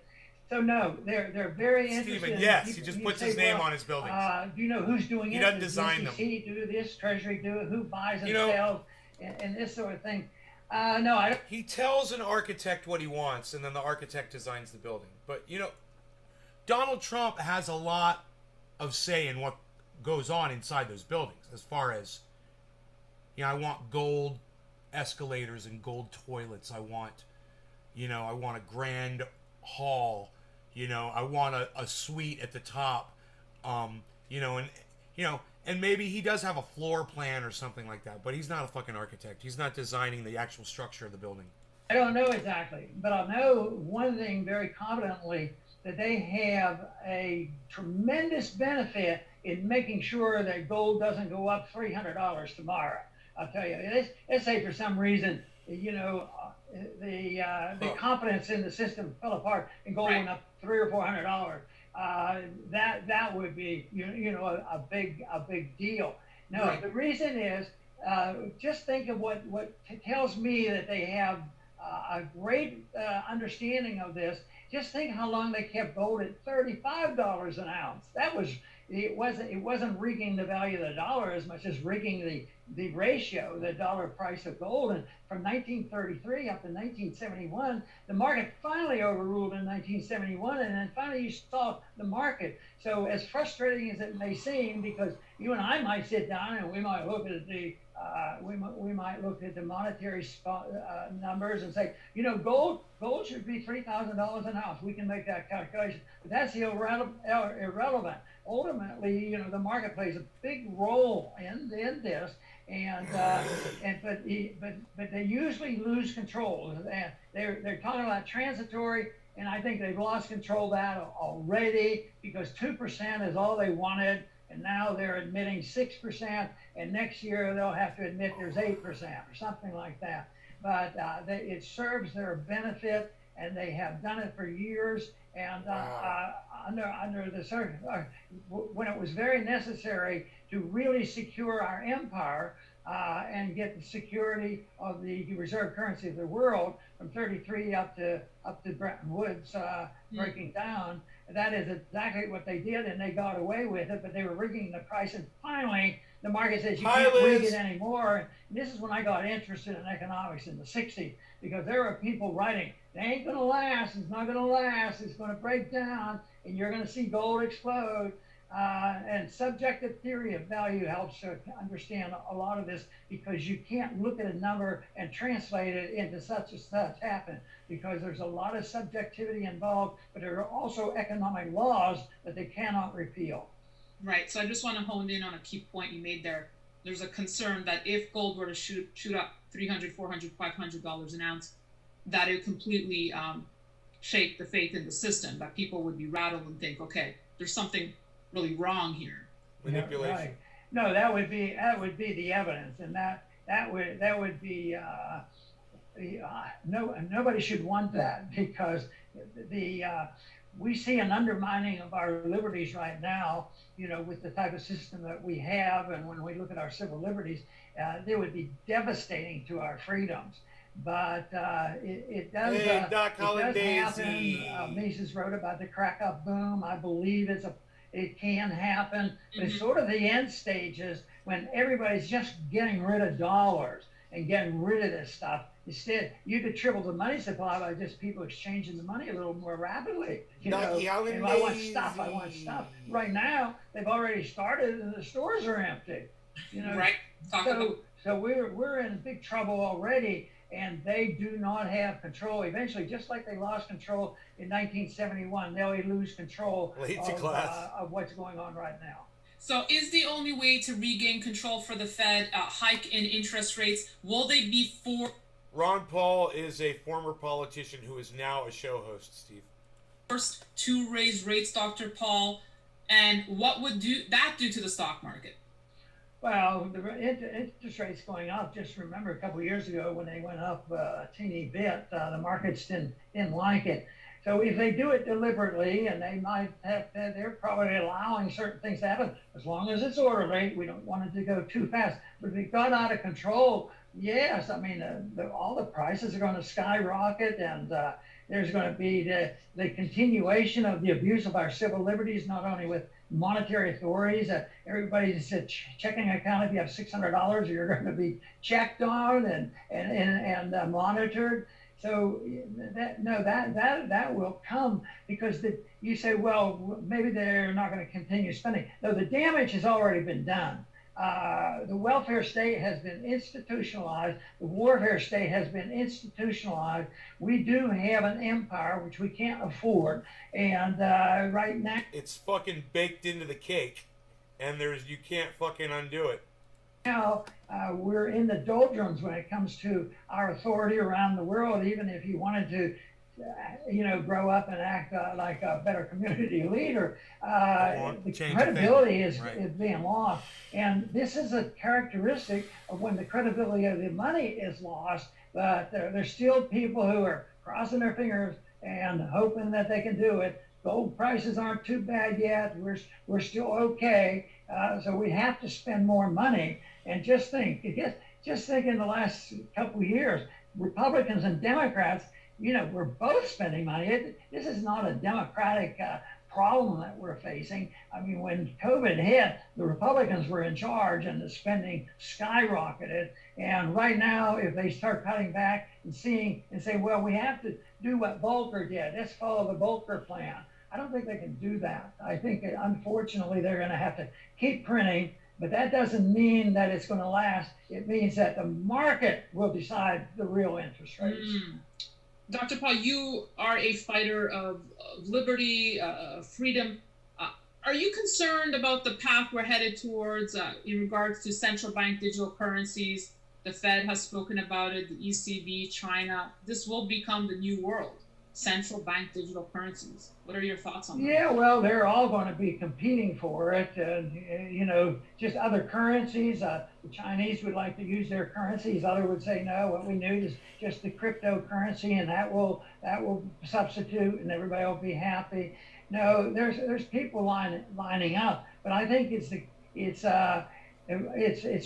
So no, they're very interested. Stephen, in yes, people. he just You puts say, his name well, on his buildings. Do you know who's doing He it? doesn't design them. SEC do this, Treasury do it, who buys and You know- sells, and this sort of thing. No, I don't. He tells an architect what he wants, and then the architect designs the building. But Donald Trump has a lot of say in what goes on inside those buildings. As far as, I want gold escalators and gold toilets. I want a grand hall. I want a suite at the top. And maybe he does have a floor plan or something like that, but he's not a fucking architect. He's not designing the actual structure of the building. I don't know exactly, but I know one thing very confidently, that they have a tremendous benefit in making sure that gold doesn't go up $300 tomorrow. I'll tell you, let's say for some reason, the confidence in the system fell apart and gold went up $300 or $400. That would be a big deal. No, Right. The reason is just think of what tells me that they have a great understanding of this. Just think how long they kept gold at $35 an ounce. It wasn't rigging the value of the dollar as much as rigging the ratio, the dollar price of gold. And from 1933 up to 1971, the market finally overruled in 1971, and then finally you saw the market. So as frustrating as it may seem, because you and I might sit down and we might look at the monetary numbers and say, gold should be $3,000 an ounce. We can make that calculation, but that's irrelevant. Ultimately, the market plays a big role in this, but they usually lose control. They're talking about transitory, and I think they've lost control of that already, because 2% is all they wanted. And now they're admitting 6%, and next year they'll have to admit there's 8% or something like that. But it serves their benefit, and they have done it for years. And under the when it was very necessary to really secure our empire and get the security of the reserve currency of the world from 33 up to Bretton Woods breaking down. That is exactly what they did, and they got away with it, but they were rigging the price. And finally, the market says you can't rig it anymore. And this is when I got interested in economics in the 60s, because there were people writing, they ain't going to last, it's not going to last, it's going to break down, and you're going to see gold explode. And subjective theory of value helps to understand a lot of this, because you can't look at a number and translate it into such and such happen, because there's a lot of subjectivity involved, but there are also economic laws that they cannot repeal. Right. So I just want to hone in on a key point you made there. There's a concern that if gold were to shoot up $300, $400, $500 an ounce, that it would completely shake the faith in the system, that people would be rattled and think, okay, there's something really wrong here. Manipulation. Right. No, that would be the evidence, and that would be nobody should want that, because we see an undermining of our liberties right now, with the type of system that we have, and when we look at our civil liberties, they would be devastating to our freedoms. But it does happen. Mises wrote about the crack-up boom. I believe it can happen, but it's sort of the end stages when everybody's just getting rid of dollars and getting rid of this stuff. Instead, you could triple the money supply by just people exchanging the money a little more rapidly. And I want stuff. Right now, they've already started, and the stores are empty. Right. So we're in big trouble already, and they do not have control. Eventually, just like they lost control in 1971, they'll lose control of what's going on right now. So is the only way to regain control for the Fed a hike in interest rates? Will they be Ron Paul is a former politician who is now a show host, Steve. forced to raise rates, Dr. Paul? And what would that do to the stock market? Well, the interest rates going up. Just remember a couple of years ago when they went up a teeny bit, the markets didn't like it. So if they do it deliberately, and they're probably allowing certain things to happen, as long as it's orderly. We don't want it to go too fast. But if it got out of control, yes, I mean, all the prices are going to skyrocket, and there's going to be the continuation of the abuse of our civil liberties, not only with monetary authorities. Everybody's checking account. If you have $600, you're going to be checked on and monitored. So that will come because you say, well, maybe they're not going to continue spending. No, the damage has already been done. The welfare state has been institutionalized. The warfare state has been institutionalized. We do have an empire which we can't afford, and right now It's fucking baked into the cake, and you can't fucking undo it. We're in the doldrums when it comes to our authority around the world. Even if you wanted to, grow up and act like a better community leader, the credibility is being lost. And this is a characteristic of when the credibility of the money is lost. But there's still people who are crossing their fingers and hoping that they can do it. Gold prices aren't too bad yet. We're still okay. So we have to spend more money. And just think in the last couple of years, Republicans and Democrats, we're both spending money. This is not a Democratic problem that we're facing. I mean, when COVID hit, the Republicans were in charge and the spending skyrocketed. And right now, if they start cutting back and say, well, we have to do what Volcker did. Let's follow the Volcker plan. I don't think they can do that. I think, unfortunately, they're going to have to keep printing, but that doesn't mean that it's going to last. It means that the market will decide the real interest rates. Dr. Paul, you are a fighter of liberty, freedom. Are you concerned about the path we're headed towards in regards to central bank digital currencies? The Fed has spoken about it, the ECB, China. This will become the new world, central bank digital currencies. What are your thoughts on that? Yeah, well, they're all going to be competing for it. Just other currencies. The Chinese would like to use their currencies. Others would say, no, what we need is just the cryptocurrency, and that will substitute, and everybody will be happy. No, there's people lining up, but I think it's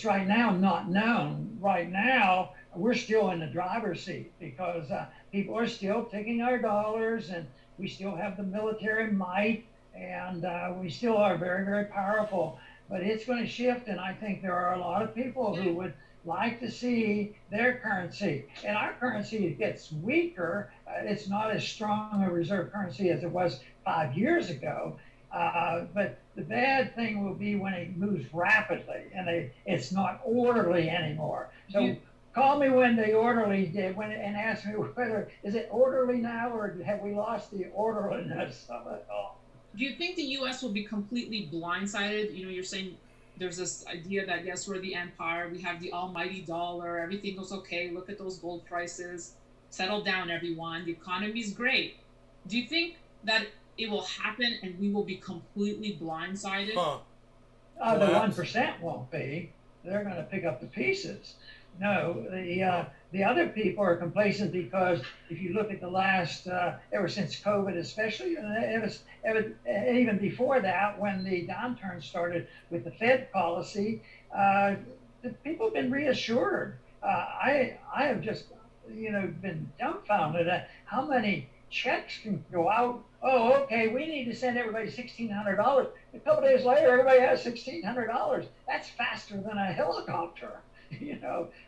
right now not known. Right now, we're still in the driver's seat because people are still taking our dollars, and we still have the military might, and we still are very, very powerful. But it's going to shift, and I think there are a lot of people who would like to see their currency. And our currency gets weaker. It's not as strong a reserve currency as it was 5 years ago. But the bad thing will be when it moves rapidly and it's not orderly anymore. So call me when the orderly did and ask me whether is it orderly now or have we lost the orderliness of it all. Do you think the U.S. will be completely blindsided? You're saying there's this idea that, yes, we're the empire. We have the almighty dollar. Everything goes okay. Look at those gold prices. Settle down, everyone. The economy's great. Do you think that it will happen and we will be completely blindsided? The 1% won't be. They're going to pick up the pieces. No, the other people are complacent because if you look at the last, ever since COVID especially, even before that, when the downturn started with the Fed policy, the people have been reassured. I have just, been dumbfounded at how many checks can go out. Oh, okay, we need to send everybody $1,600. A couple days later, everybody has $1,600. That's faster than a helicopter.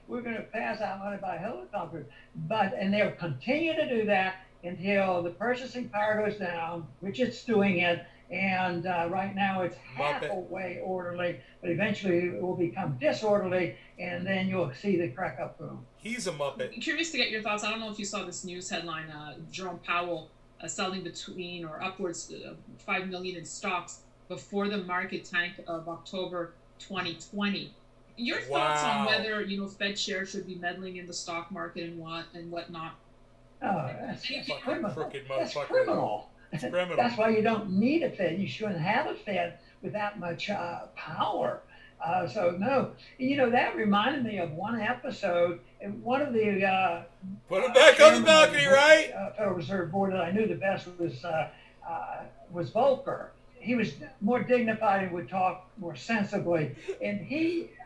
We're going to pass out money by helicopter. And they'll continue to do that until the purchasing power goes down, which it's doing it. And right now it's halfway orderly, but eventually it will become disorderly, and then you'll see the crack up boom. He's a Muppet. I'm curious to get your thoughts. I don't know if you saw this news headline, Jerome Powell selling between or upwards of $5 million in stocks before the market tank of October 2020. Your thoughts on whether Fed shares should be meddling in the stock market and whatnot? Oh, that's criminal. That's motherfucker. criminal. It's criminal. That's why you don't need a Fed. You shouldn't have a Fed with that much power. So no, that reminded me of one episode. One of the put him back on the balcony, right? Federal Reserve Board that I knew the best was Volcker. He was more dignified and would talk more sensibly. And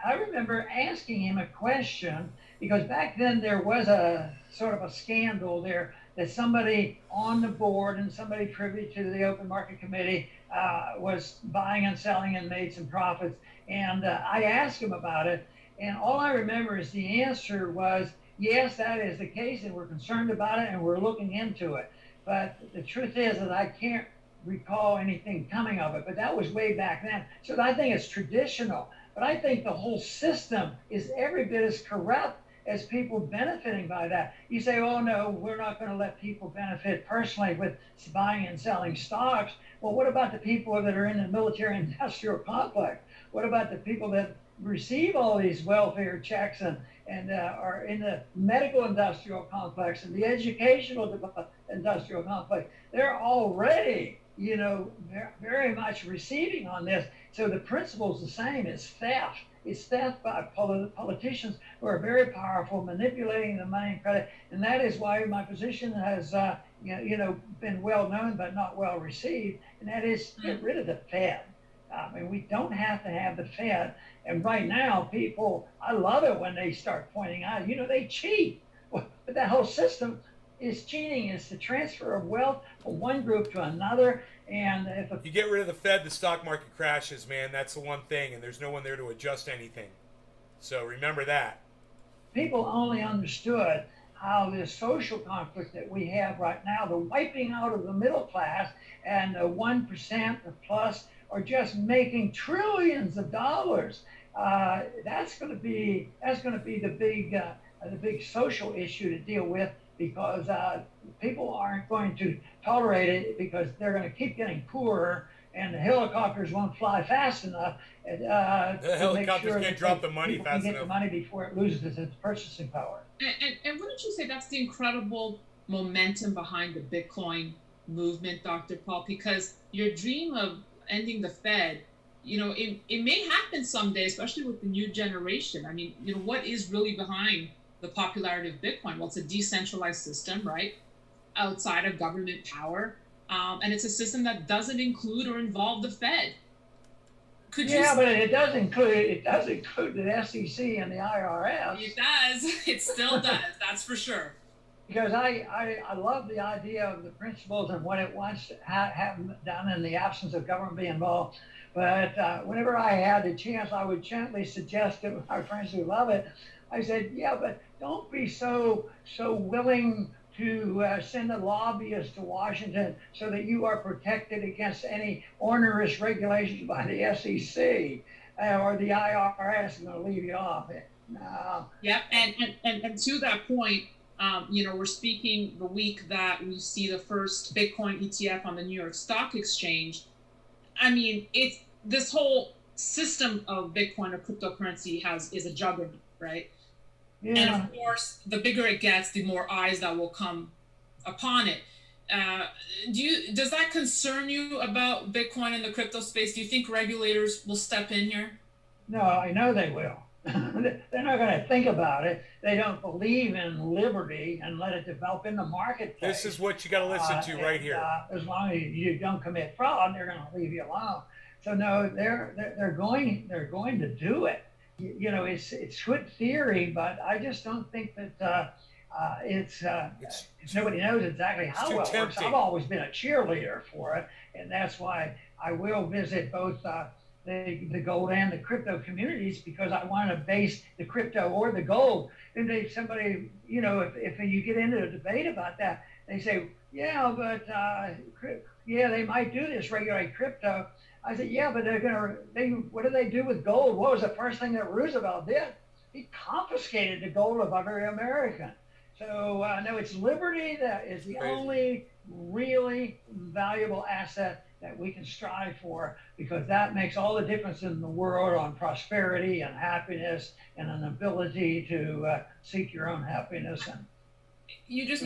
I remember asking him a question because back then there was a sort of a scandal there that somebody on the board and somebody privy to the open market committee was buying and selling and made some profits. And I asked him about it, and all I remember is the answer was, yes, that is the case, and we're concerned about it, and we're looking into it. But the truth is that I can't recall anything coming of it, but that was way back then. So I think it's traditional, but I think the whole system is every bit as corrupt as people benefiting by that. You say, oh no, we're not going to let people benefit personally with buying and selling stocks. Well, what about the people that are in the military industrial complex? What about the people that receive all these welfare checks and are in the medical industrial complex and the educational industrial complex? They're already, very much receiving on this. So the principle is the same. It's theft. It's theft by politicians who are very powerful, manipulating the money and credit. And that is why my position has, been well known but not well received. And that is get rid of the Fed. I mean, we don't have to have the Fed. And right now, people, I love it when they start pointing out, they cheat. But that whole system is cheating. It's the transfer of wealth from one group to another. And if you get rid of the Fed, the stock market crashes, man. That's the one thing, and there's no one there to adjust anything. So remember that. People only understood how this social conflict that we have right now, the wiping out of the middle class and the 1%, the plus, are just making trillions of dollars. That's going to be the big social issue to deal with, because people aren't going to tolerate it, because they're going to keep getting poorer, and the helicopters won't fly fast enough. The helicopters can't drop the money fast enough. Get the money before it loses its purchasing power. And wouldn't you say that's the incredible momentum behind the Bitcoin movement, Dr. Paul? Because your dream of ending the Fed, it may happen someday, especially with the new generation. I mean, what is really behind the popularity of Bitcoin? Well, it's a decentralized system, right? Outside of government power. And it's a system that doesn't include or involve the Fed. But it does include the SEC and the IRS. It does. It still does. That's for sure. Because I love the idea of the principles and what it wants to have done in the absence of government being involved. But whenever I had the chance, I would gently suggest to my friends who love it, I said, yeah, but don't be so willing to send a lobbyist to Washington so that you are protected against any onerous regulations by the SEC or the IRS is going to leave you off it. Yep, and to that point, we're speaking the week that we see the first Bitcoin ETF on the New York Stock Exchange. I mean, this whole system of Bitcoin or cryptocurrency is a juggernaut, right? Yeah. And of course, the bigger it gets, the more eyes that will come upon it. Does that concern you about Bitcoin and the crypto space? Do you think regulators will step in here? No, I know they will. They're not going to think about it. They don't believe in liberty and let it develop in the marketplace. This is what you got to listen to right here. As long as you don't commit fraud, they're going to leave you alone. So no, they're going to do it. It's good theory, but I just don't think that nobody knows exactly how well it works. I've always been a cheerleader for it, and that's why I will visit both the gold and the crypto communities, because I want to base the crypto or the gold. And if somebody, if you get into a debate about that, they say, yeah, but they might do this, regulate crypto. I said, yeah, but what do they do with gold? What was the first thing that Roosevelt did? He confiscated the gold of every American. So no, it's liberty that is the only really valuable asset that we can strive for, because that makes all the difference in the world on prosperity and happiness and an ability to seek your own happiness. And you just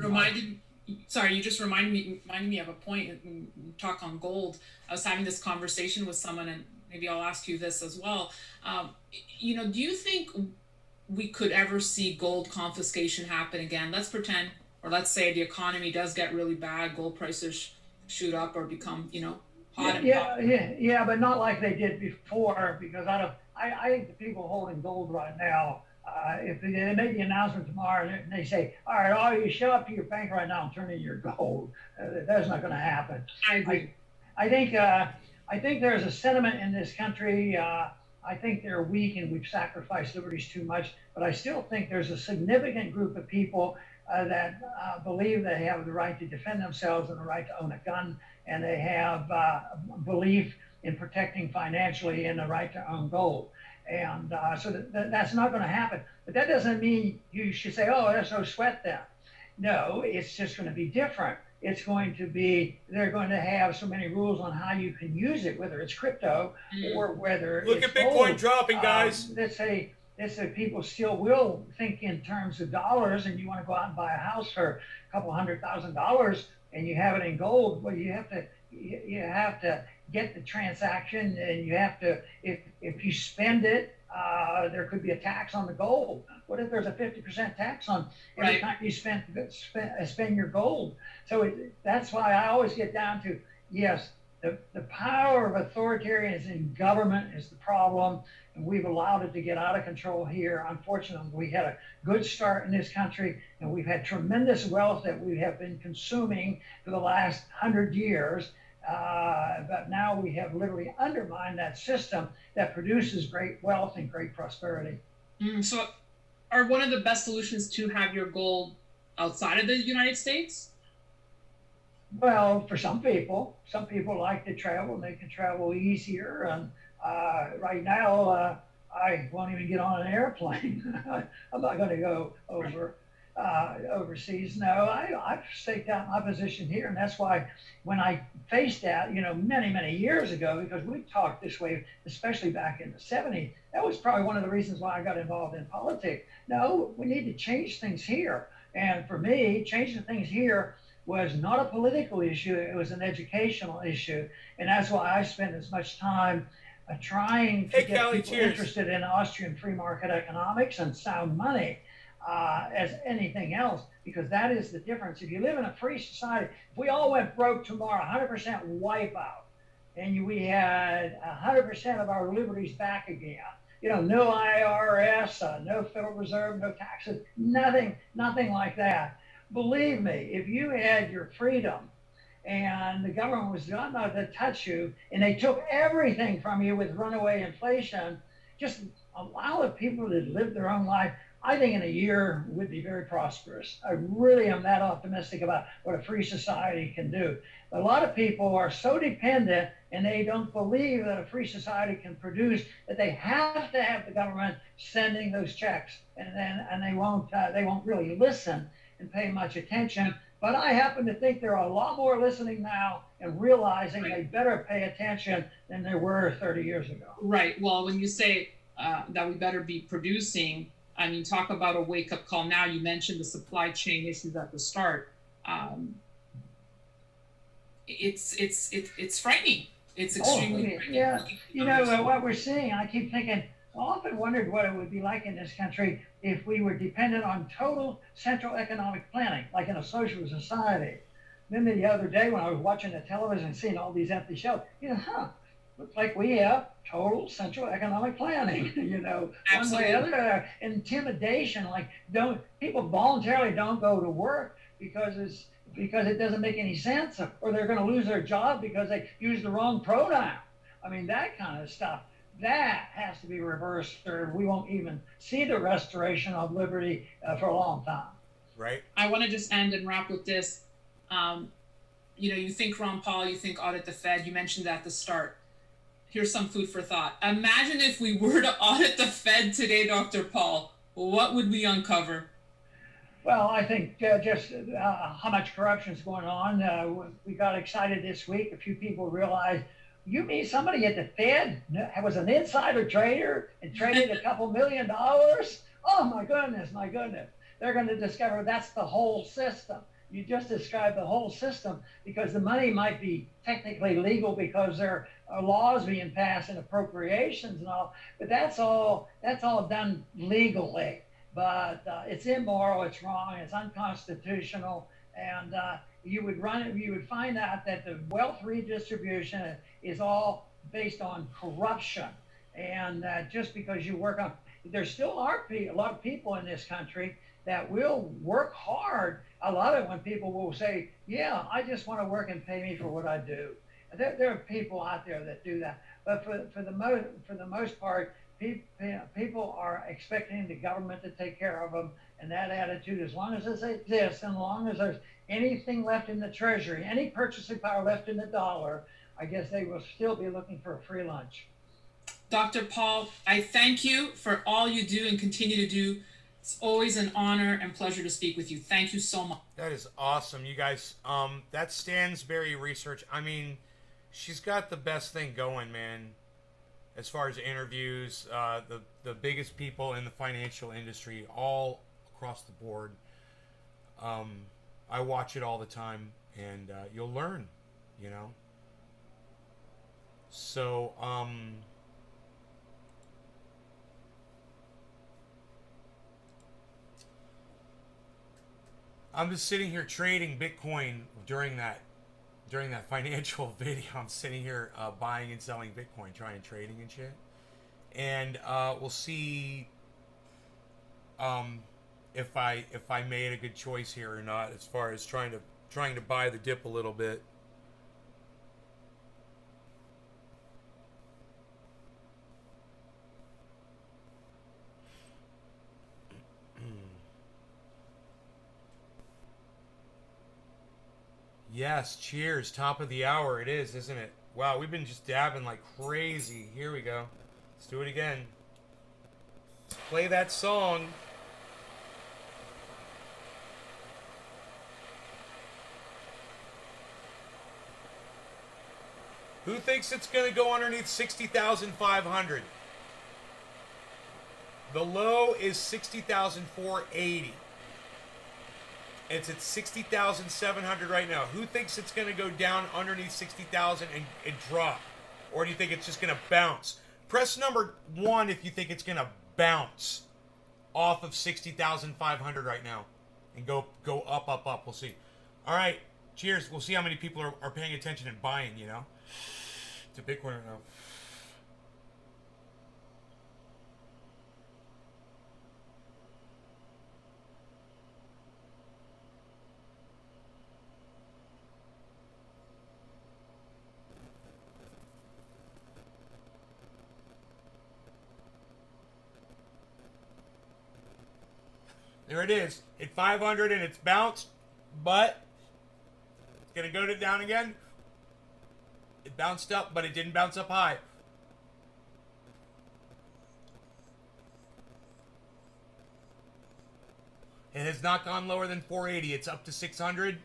reminded me of a point when we talk on gold. I was having this conversation with someone, and maybe I'll ask you this as well. Do you think we could ever see gold confiscation happen again? Let's pretend, or let's say the economy does get really bad, gold prices shoot up or become, hot. Yeah, but not like they did before, because I think the people holding gold right now if they make the announcement tomorrow and they say, all right, all you show up to your bank right now and turn in your gold, that's not going to happen. I agree. I think there's a sentiment in this country. I think they're weak and we've sacrificed liberties too much. But I still think there's a significant group of people that believe they have the right to defend themselves and the right to own a gun, and they have belief in protecting financially and the right to own gold. And so that's not going to happen. But that doesn't mean you should say, oh, there's no sweat then. No, it's just going to be different. It's going to be, they're going to have so many rules on how you can use it, whether it's crypto or whether Look it's at Bitcoin gold. dropping, guys. Let's say people still will think in terms of dollars, and you want to go out and buy a house for a couple $100,000 and you have it in gold. Well, you have to get the transaction, and you have to, if you spend it, there could be a tax on the gold. What if there's a 50% tax on every Right. time you spend your gold? So that's why I always get down to, yes, the power of authoritarians in government is the problem, and we've allowed it to get out of control here. Unfortunately, we had a good start in this country, and we've had tremendous wealth that we have been consuming for the last 100 years. But now we have literally undermined that system that produces great wealth and great prosperity. So, are one of the best solutions to have your gold outside of the United States? Well, for some people like to travel and they can travel easier. And right now, I won't even get on an airplane. I'm not going to go overseas. No, I've staked out my position here, and that's why when I faced that, many years ago, because we talked this way, especially back in the '70s, that was probably one of the reasons why I got involved in politics. No, we need to change things here, and for me, changing things here was not a political issue; it was an educational issue, and that's why I spent as much time trying to get Callie, people cheers. interested in Austrian free market economics and sound money. As anything else, because that is the difference. If you live in a free society, if we all went broke tomorrow, 100% wipeout, and we had 100% of our liberties back again, no IRS, no Federal Reserve, no taxes, nothing like that. Believe me, if you had your freedom and the government was not to touch you, and they took everything from you with runaway inflation, just allow the people to live their own life. I think in a year we'd be very prosperous. I really am that optimistic about what a free society can do. A lot of people are so dependent, and they don't believe that a free society can produce, that they have to have the government sending those checks, and they won't really listen and pay much attention. But I happen to think there are a lot more listening now and realizing they better pay attention than there were 30 years ago. Right. Well, when you say that we better be producing, I mean, talk about a wake-up call now. You mentioned the supply chain issues at the start. It's frightening. It's extremely frightening. Yeah. What we're seeing, I keep thinking, I often wondered what it would be like in this country if we were dependent on total central economic planning, like in a socialist society. Then the other day when I was watching the television and seeing all these empty shelves, looks like we have total central economic planning. One way or other, intimidation. Like people voluntarily don't go to work because it doesn't make any sense, or they're going to lose their job because they use the wrong pronoun. I mean, that kind of stuff. That has to be reversed, or we won't even see the restoration of liberty for a long time. Right. I want to just end and wrap with this. You think Ron Paul, you think audit the Fed. You mentioned that at the start. Here's some food for thought. Imagine if we were to audit the Fed today, Dr. Paul. What would we uncover? Well, I think just how much corruption is going on. We got excited this week. A few people realized, you mean somebody at the Fed was an insider trader and traded a couple $1 million? Oh, my goodness. They're going to discover that's the whole system. You just described the whole system, because the money might be technically legal because there are laws being passed and appropriations and all, but that's all done legally. But it's immoral, it's wrong, it's unconstitutional, and you would find out that the wealth redistribution is all based on corruption, and just because you work on, there still are a lot of people in this country that will work hard. A lot of when people will say, "Yeah, I just want to work and pay me for what I do." There are people out there that do that, but for the most part, people are expecting the government to take care of them, and that attitude, as long as this exists, and as long as there's anything left in the treasury, any purchasing power left in the dollar, I guess they will still be looking for a free lunch. Dr. Paul, I thank you for all you do and continue to do. It's always an honor and pleasure to speak with you. Thank you so much. That is awesome, you guys. That Stansberry research. I mean, she's got the best thing going, man. As far as interviews, the biggest people in the financial industry, all across the board. I watch it all the time, and you'll learn, you know. So, I'm just sitting here trading Bitcoin during that financial video. I'm sitting here buying and selling Bitcoin, trying trading and shit, and we'll see if I made a good choice here or not as far as trying to buy the dip a little bit. Yes, cheers. Top of the hour it is, isn't it? Wow, we've been just dabbing like crazy. Here we go. Let's do it again. Let's play that song. Who thinks it's going to go underneath 60,500? The low is 60,480. It's at 60,700 right now. Who thinks it's going to go down underneath 60,000 and drop? Or do you think it's just going to bounce? Press number 1 if you think it's going to bounce off of 60,500 right now. And go up, up, up. We'll see. All right. Cheers. We'll see how many people are paying attention and buying, you know, to Bitcoin right now. There it is. Hit 500 and it's bounced, but it's going to go down again. It bounced up, but it didn't bounce up high. It has not gone lower than 480. It's up to 600,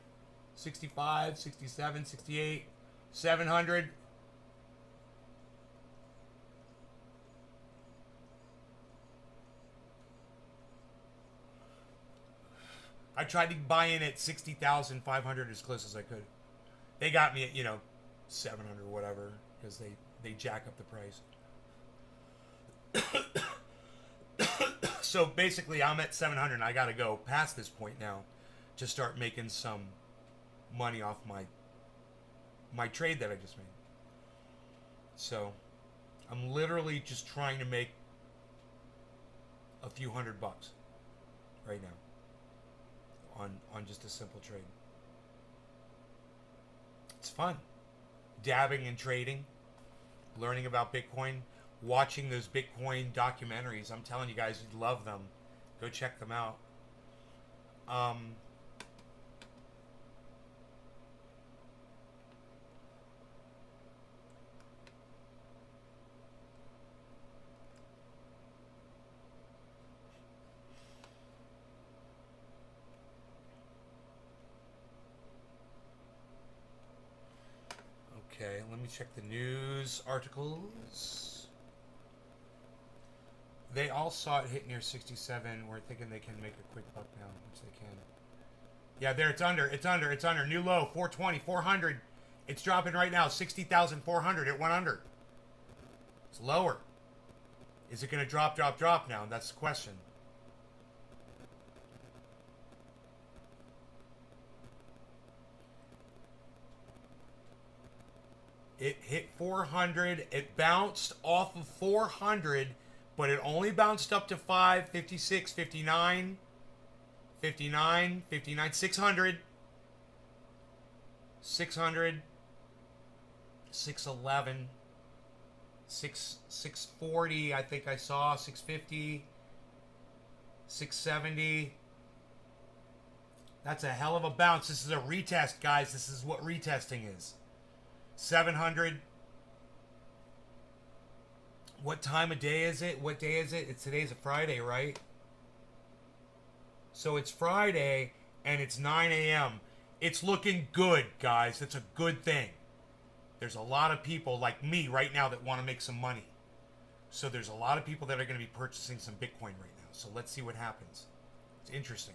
65, 67, 68, 700. I tried to buy in at 60,500 as close as I could. They got me at, 700 or whatever, because they jack up the price. So basically I'm at 700 and I got to go past this point now to start making some money off my trade that I just made. So I'm literally just trying to make a few $100 right now on just a simple trade. It's fun. Dabbing and trading, learning about Bitcoin, watching those Bitcoin documentaries. I'm telling you guys, you'd love them. Go check them out. Okay, let me check the news articles. They all saw it hit near 67. We're thinking they can make a quick buck now, which they can. Yeah, there, it's under. New low, 420, 400. It's dropping right now, 60,400. It went under. It's lower. Is it going to drop now? That's the question. It hit 400. It bounced off of 400 but it only bounced up to 5, 56, 59, 59, 59, 600, 600, 611, 640, I think I saw, 650, 670. That's a hell of a bounce. This is a retest, guys. This is what retesting is. 700. What time of day is it? What day is it? Today's a Friday, right? So it's Friday and it's 9 a.m. It's looking good, guys. It's a good thing. There's a lot of people like me right now that want to make some money. So there's a lot of people that are going to be purchasing some Bitcoin right now. So let's see what happens. It's interesting.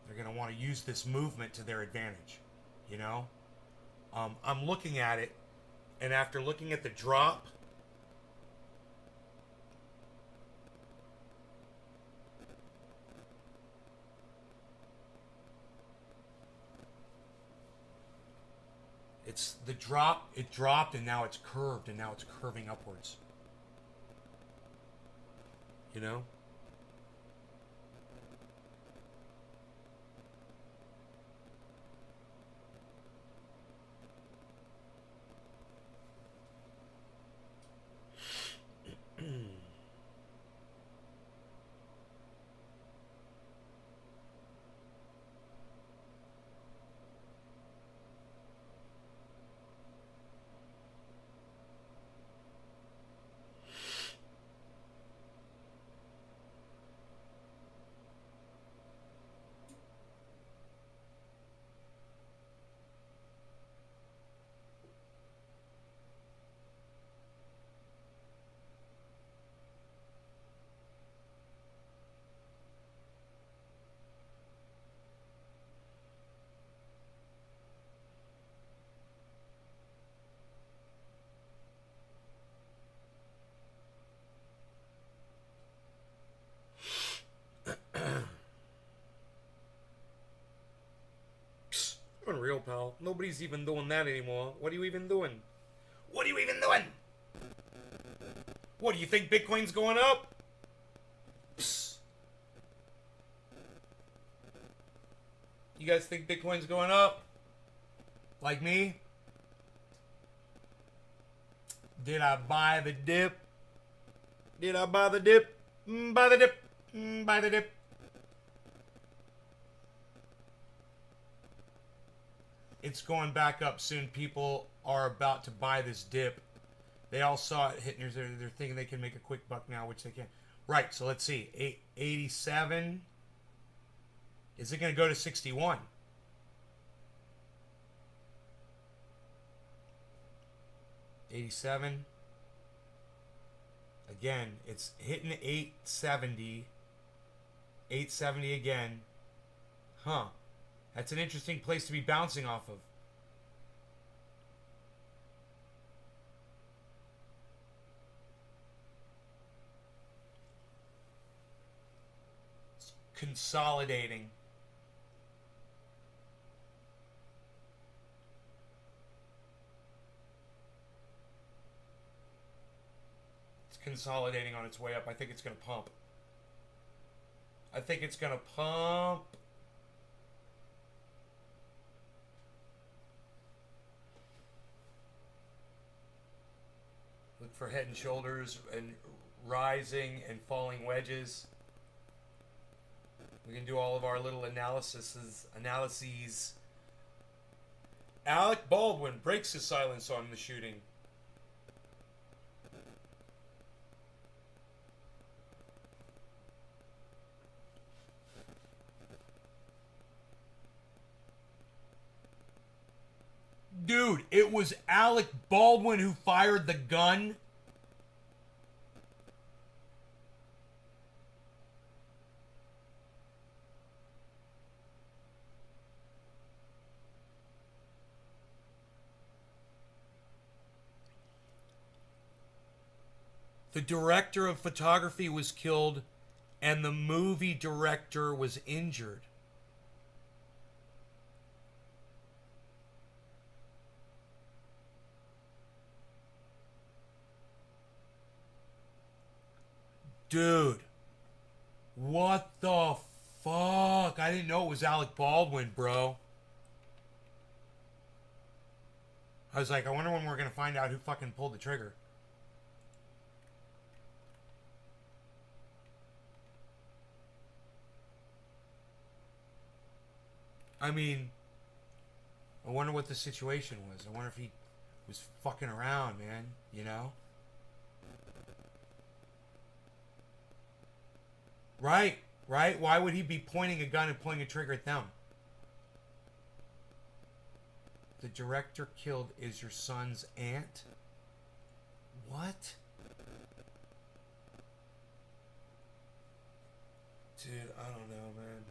They're going to want to use this movement to their advantage, you know? I'm looking at it, and after looking at the drop, it's the drop, it dropped, and now it's curved, and now it's curving upwards. You know? Unreal, pal. Nobody's even doing that anymore. What are you even doing? What are you even doing? What, do you think Bitcoin's going up? Psst. You guys think Bitcoin's going up? Like me? Did I buy the dip? Did I buy the dip? Buy the dip. Buy the dip. It's going back up soon. People are about to buy this dip. They all saw it hitting. They're thinking they can make a quick buck now, which they can. Right, so let's see. 87. Is it going to go to 61? $87. Again, it's hitting 870. 870 again. Huh. That's an interesting place to be bouncing off of. It's consolidating. It's consolidating on its way up. I think it's going to pump. I think it's going to pump. Look for head and shoulders and rising and falling wedges. We can do all of our little analyses. Alec Baldwin breaks his silence on the shooting. Dude, it was Alec Baldwin who fired the gun. The director of photography was killed, and the movie director was injured. Dude. What the fuck? I didn't know it was Alec Baldwin, bro. I was like, I wonder when we're gonna find out who fucking pulled the trigger. I mean, I wonder what the situation was. I wonder if he was fucking around, man. You know? Right, right. Why would he be pointing a gun and pulling a trigger at them? The director killed is your son's aunt? What? Dude, I don't know, man.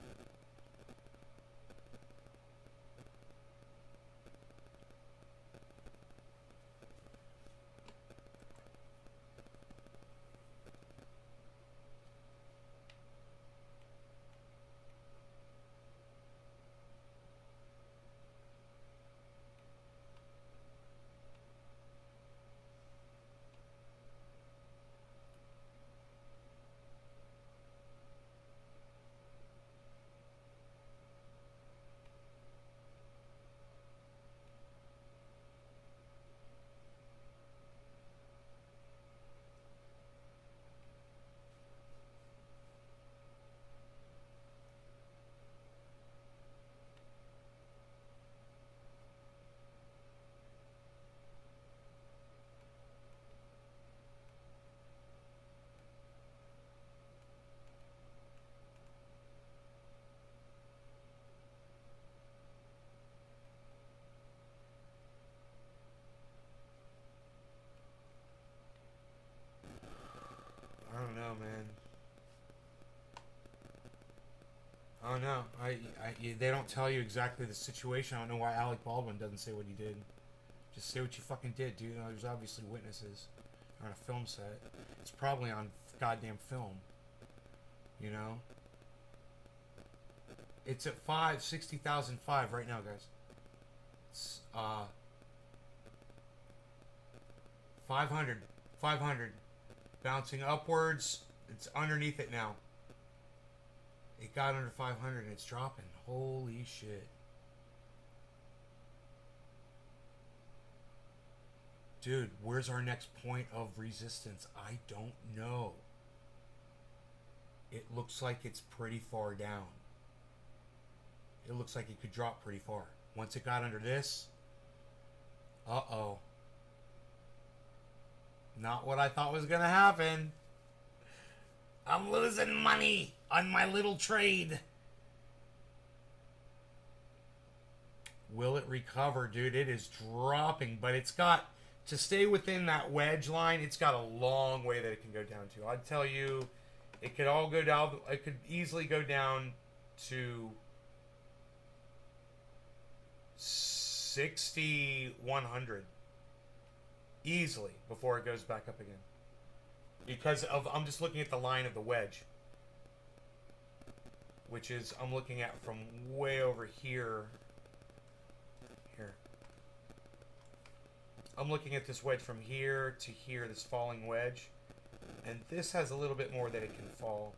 I don't know, man. I don't know. They don't tell you exactly the situation. I don't know why Alec Baldwin doesn't say what he did. Just say what you fucking did, dude. There's obviously witnesses. They're on a film set. It's probably on goddamn film. You know? It's at 60,005 right now, guys. It's 500. Bouncing upwards. It's underneath it now. It got under 500 and it's dropping. Holy shit. Dude, where's our next point of resistance? I don't know. It looks like it's pretty far down. It looks like it could drop pretty far. Once it got under this, uh-oh. Not what I thought was gonna happen. I'm losing money on my little trade. Will it recover, dude? It is dropping, but it's got to stay within that wedge line. It's got a long way that it can go down to. I'd tell you, it could all go down. It could easily go down to 6,100 easily before it goes back up again. Because of, I'm just looking at the line of the wedge, which is, I'm looking at from way over here. Here. I'm looking at this wedge from here to here, this falling wedge. And this has a little bit more that it can fall.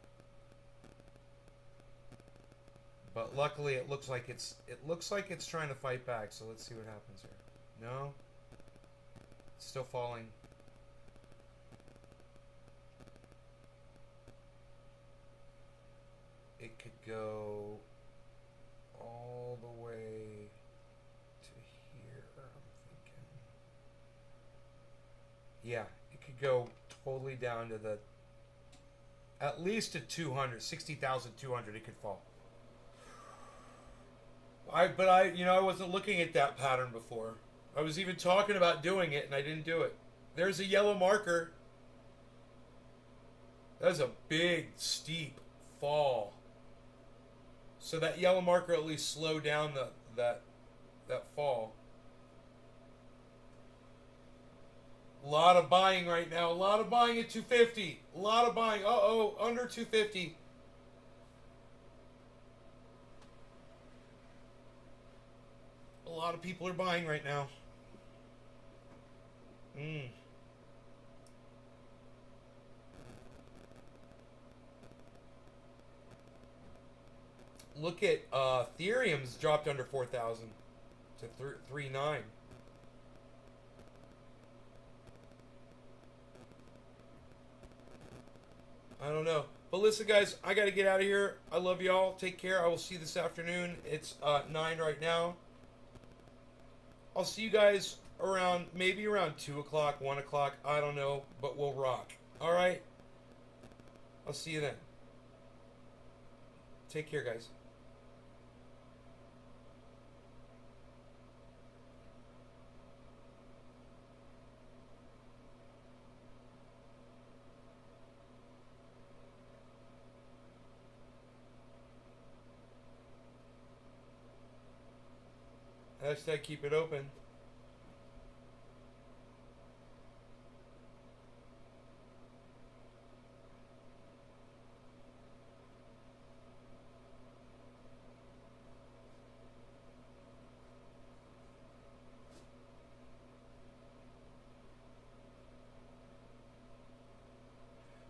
But luckily it looks like it's trying to fight back, so let's see what happens here. No? It's still falling. It could go all the way to here, I'm thinking. Yeah, it could go totally down to the, at least to 200, 60,200 it could fall. I wasn't looking at that pattern before. I was even talking about doing it and I didn't do it. There's a yellow marker. That's a big, steep fall. So that yellow marker at least slowed down that fall. A lot of buying right now. A lot of buying at 250. A lot of buying. Uh-oh, under 250. A lot of people are buying right now. look at Ethereum's dropped under 4,000 to 3.9. I don't know. But listen, guys, I got to get out of here. I love y'all. Take care. I will see you this afternoon. It's 9 right now. I'll see you guys around, maybe around 2 o'clock, 1 o'clock. I don't know, but we'll rock. All right? I'll see you then. Take care, guys. Hashtag keep it open.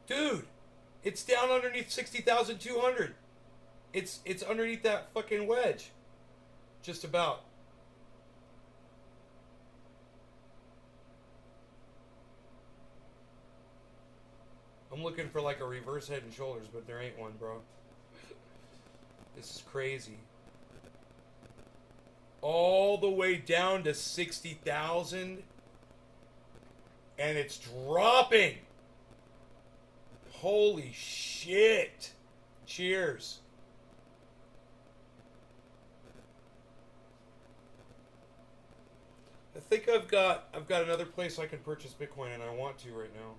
Dude, it's down underneath 60,200. It's underneath that fucking wedge. Just about. I'm looking for like a reverse head and shoulders, but there ain't one, bro. This is crazy. All the way down to 60,000. And it's dropping. Holy shit. Cheers. I think I've got another place I can purchase Bitcoin, and I want to right now.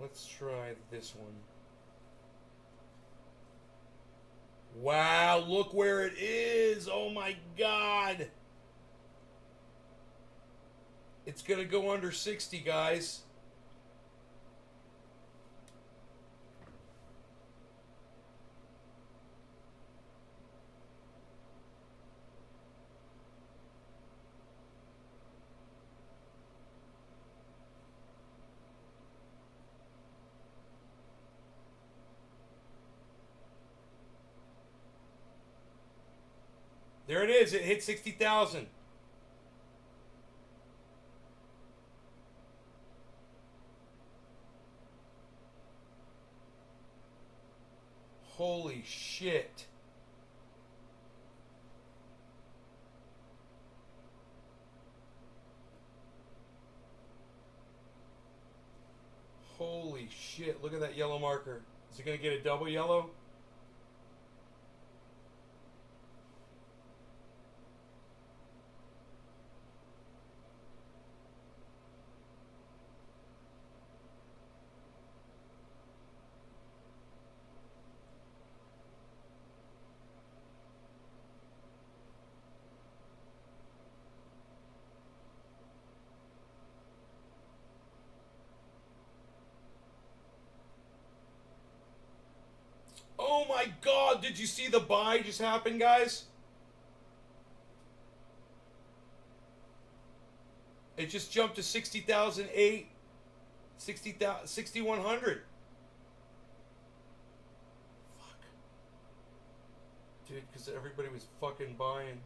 Let's try this one. Wow, look where it is. Oh my god. It's going to go under 60, guys. There it is. It hit 60,000. Holy shit. Holy shit. Look at that yellow marker. Is it going to get a double yellow? Oh my god, did you see the buy just happen, guys? It just jumped to 60,008, 6,100. Fuck. Dude, because everybody was fucking buying.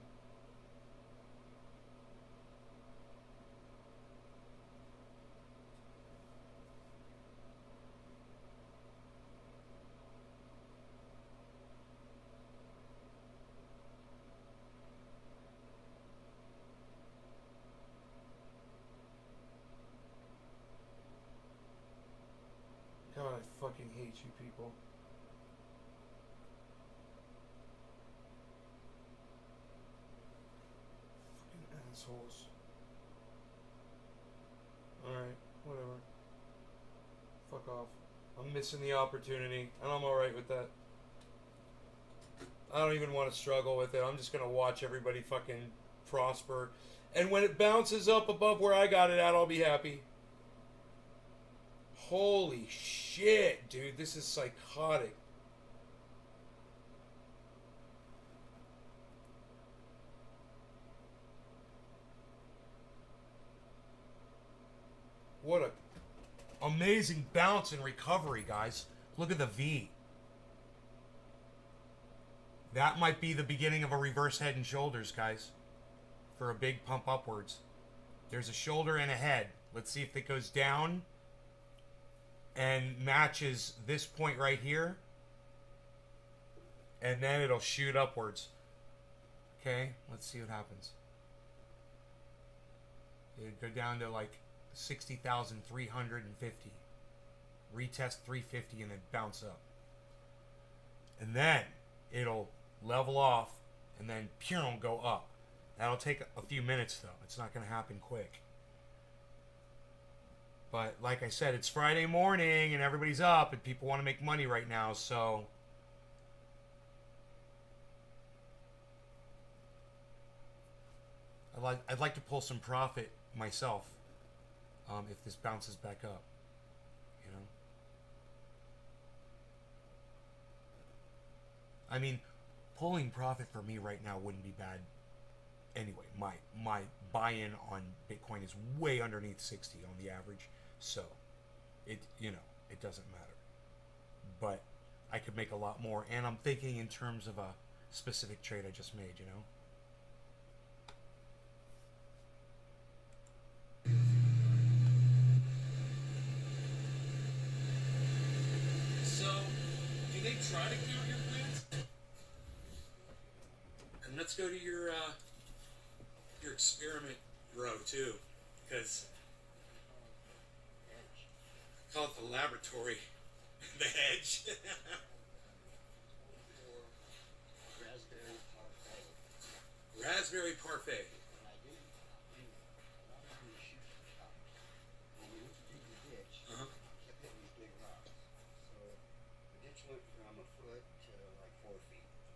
God, I fucking hate you people. Fucking assholes. Alright, whatever. Fuck off. I'm missing the opportunity, and I'm alright with that. I don't even want to struggle with it. I'm just gonna watch everybody fucking prosper. And when it bounces up above where I got it at, I'll be happy. Holy shit, dude. This is psychotic. What a amazing bounce and recovery, guys. Look at the V. That might be the beginning of a reverse head and shoulders, guys. For a big pump upwards. There's a shoulder and a head. Let's see if it goes down and matches this point right here. And then it'll shoot upwards. Okay, let's see what happens. It'll go down to like 60,350. Retest 350 and then bounce up. And then it'll level off and then go up. That'll take a few minutes though. It's not going to happen quick. But like I said, it's Friday morning and everybody's up and people want to make money right now, so I'd like to pull some profit myself if this bounces back up, you know. I mean, pulling profit for me right now wouldn't be bad. Anyway, my buy-in on Bitcoin is way underneath 60 on the average, so it doesn't matter. But I could make a lot more, and I'm thinking in terms of a specific trade I just made, you know. So, do they try to count your plans? And let's go to your experiment row too, because I call it the laboratory, the hedge. Raspberry parfait. Uh-huh.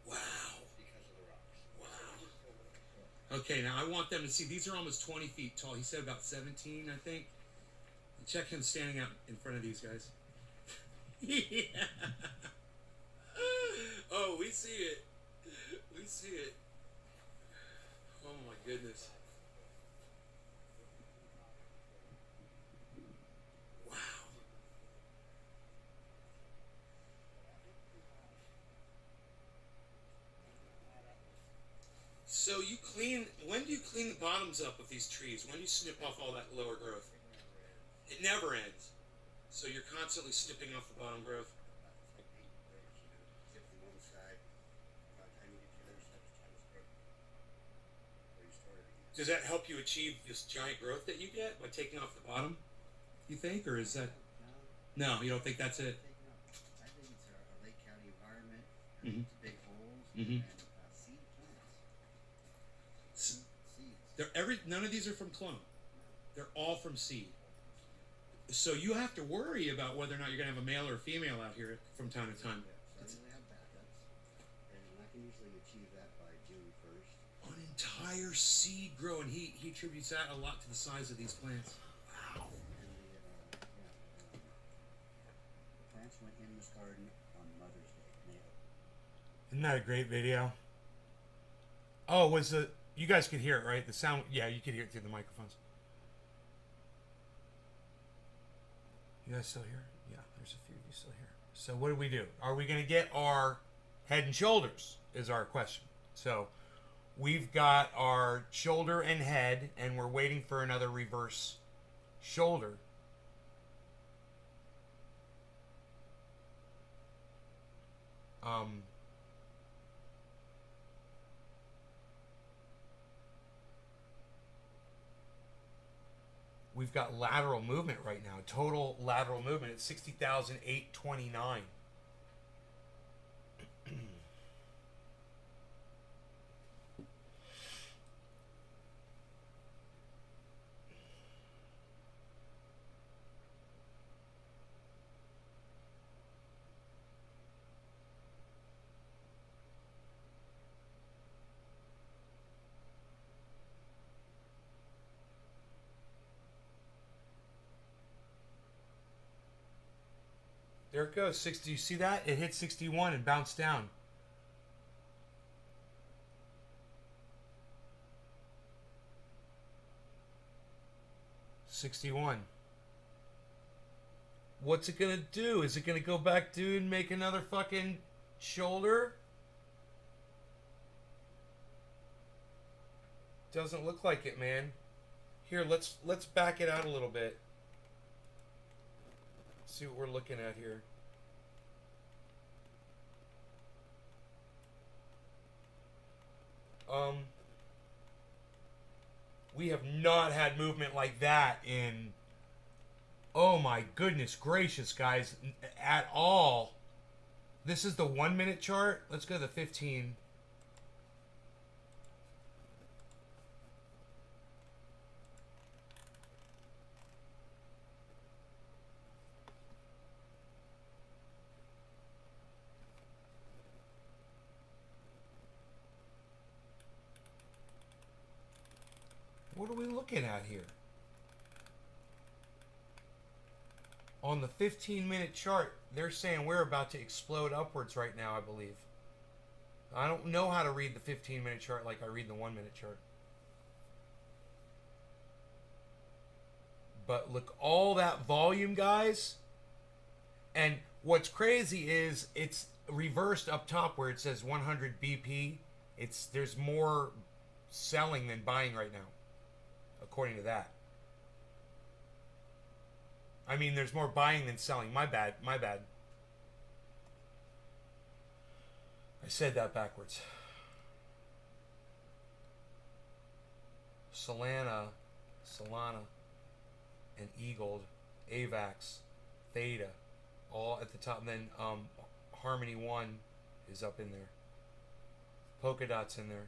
Wow. Wow. Okay, now I want them to see these are almost 20 feet tall. He said about 17, I think. Check him standing out in front of these guys. Yeah. Oh, we see it. We see it. Oh my goodness. Wow. So you clean, when do you clean the bottoms up of these trees? When do you snip off all that lower growth? It never ends. So you're constantly snipping off the bottom growth. Does that help you achieve this giant growth that you get by taking off the bottom, you think? Or is that... No, you don't think that's it? I think it's a Lake County environment. Mhm. It's big holes Mhm. and seed plants. Seeds. None of these are from clone. They're all from seed. So you have to worry about whether or not you're going to have a male or a female out here from time to time. So I usually have backups, and I can usually achieve that by June 1st. An entire seed grow, and he attributes that a lot to the size of these plants. Wow. And the plants went in this garden on Mother's Day, native. Isn't that a great video? Oh, you guys could hear it, right? The sound, yeah, you could hear it through the microphones. You guys still here? Yeah, there's a few of you still here. So what do we do? Are we going to get our head and shoulders is our question. So we've got our shoulder and head, and we're waiting for another reverse shoulder. We've got lateral movement right now. Total lateral movement at 60,829. There it goes. 60. You see that? It hit 61 and bounced down. $61. What's it gonna do? Is it gonna go back, dude, and make another fucking shoulder? Doesn't look like it, man. Here, let's back it out a little bit. See what we're looking at here. We have not had movement like that in, oh my goodness gracious, guys, at all. This is the 1 minute chart. Let's go to the 15. What are we looking at here? On the 15-minute chart, they're saying we're about to explode upwards right now, I believe. I don't know how to read the 15-minute chart like I read the 1 minute chart. But look, all that volume, guys. And what's crazy is it's reversed up top where it says 100 BP. There's more selling than buying right now, according to that. I mean, there's more buying than selling. My bad. I said that backwards. Solana, and Eagle, AVAX, Theta, all at the top. And then Harmony 1 is up in there. Polkadot's in there.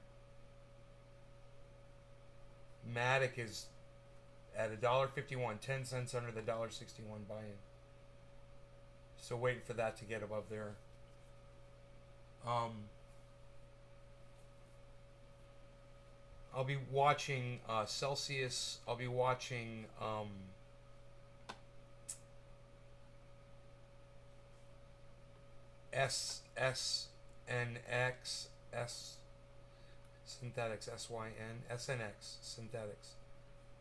Matic is at $1.51, 10 cents under the $1.61 buy-in. So waiting for that to get above there. I'll be watching Celsius. I'll be watching SNX, Synthetics, SNX, Synthetics.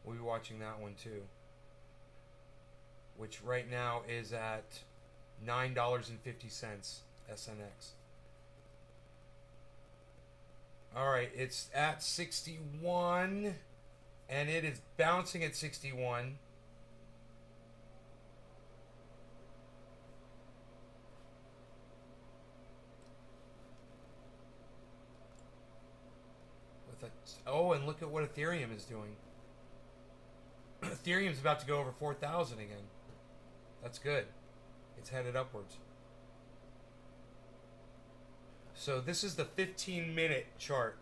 We'll be watching that one too. Which right now is at $9.50, SNX. Alright, it's at 61, and it is bouncing at 61. Oh, and look at what Ethereum is doing. Ethereum's about to go over 4,000 again. That's good. It's headed upwards. So this is the 15-minute chart.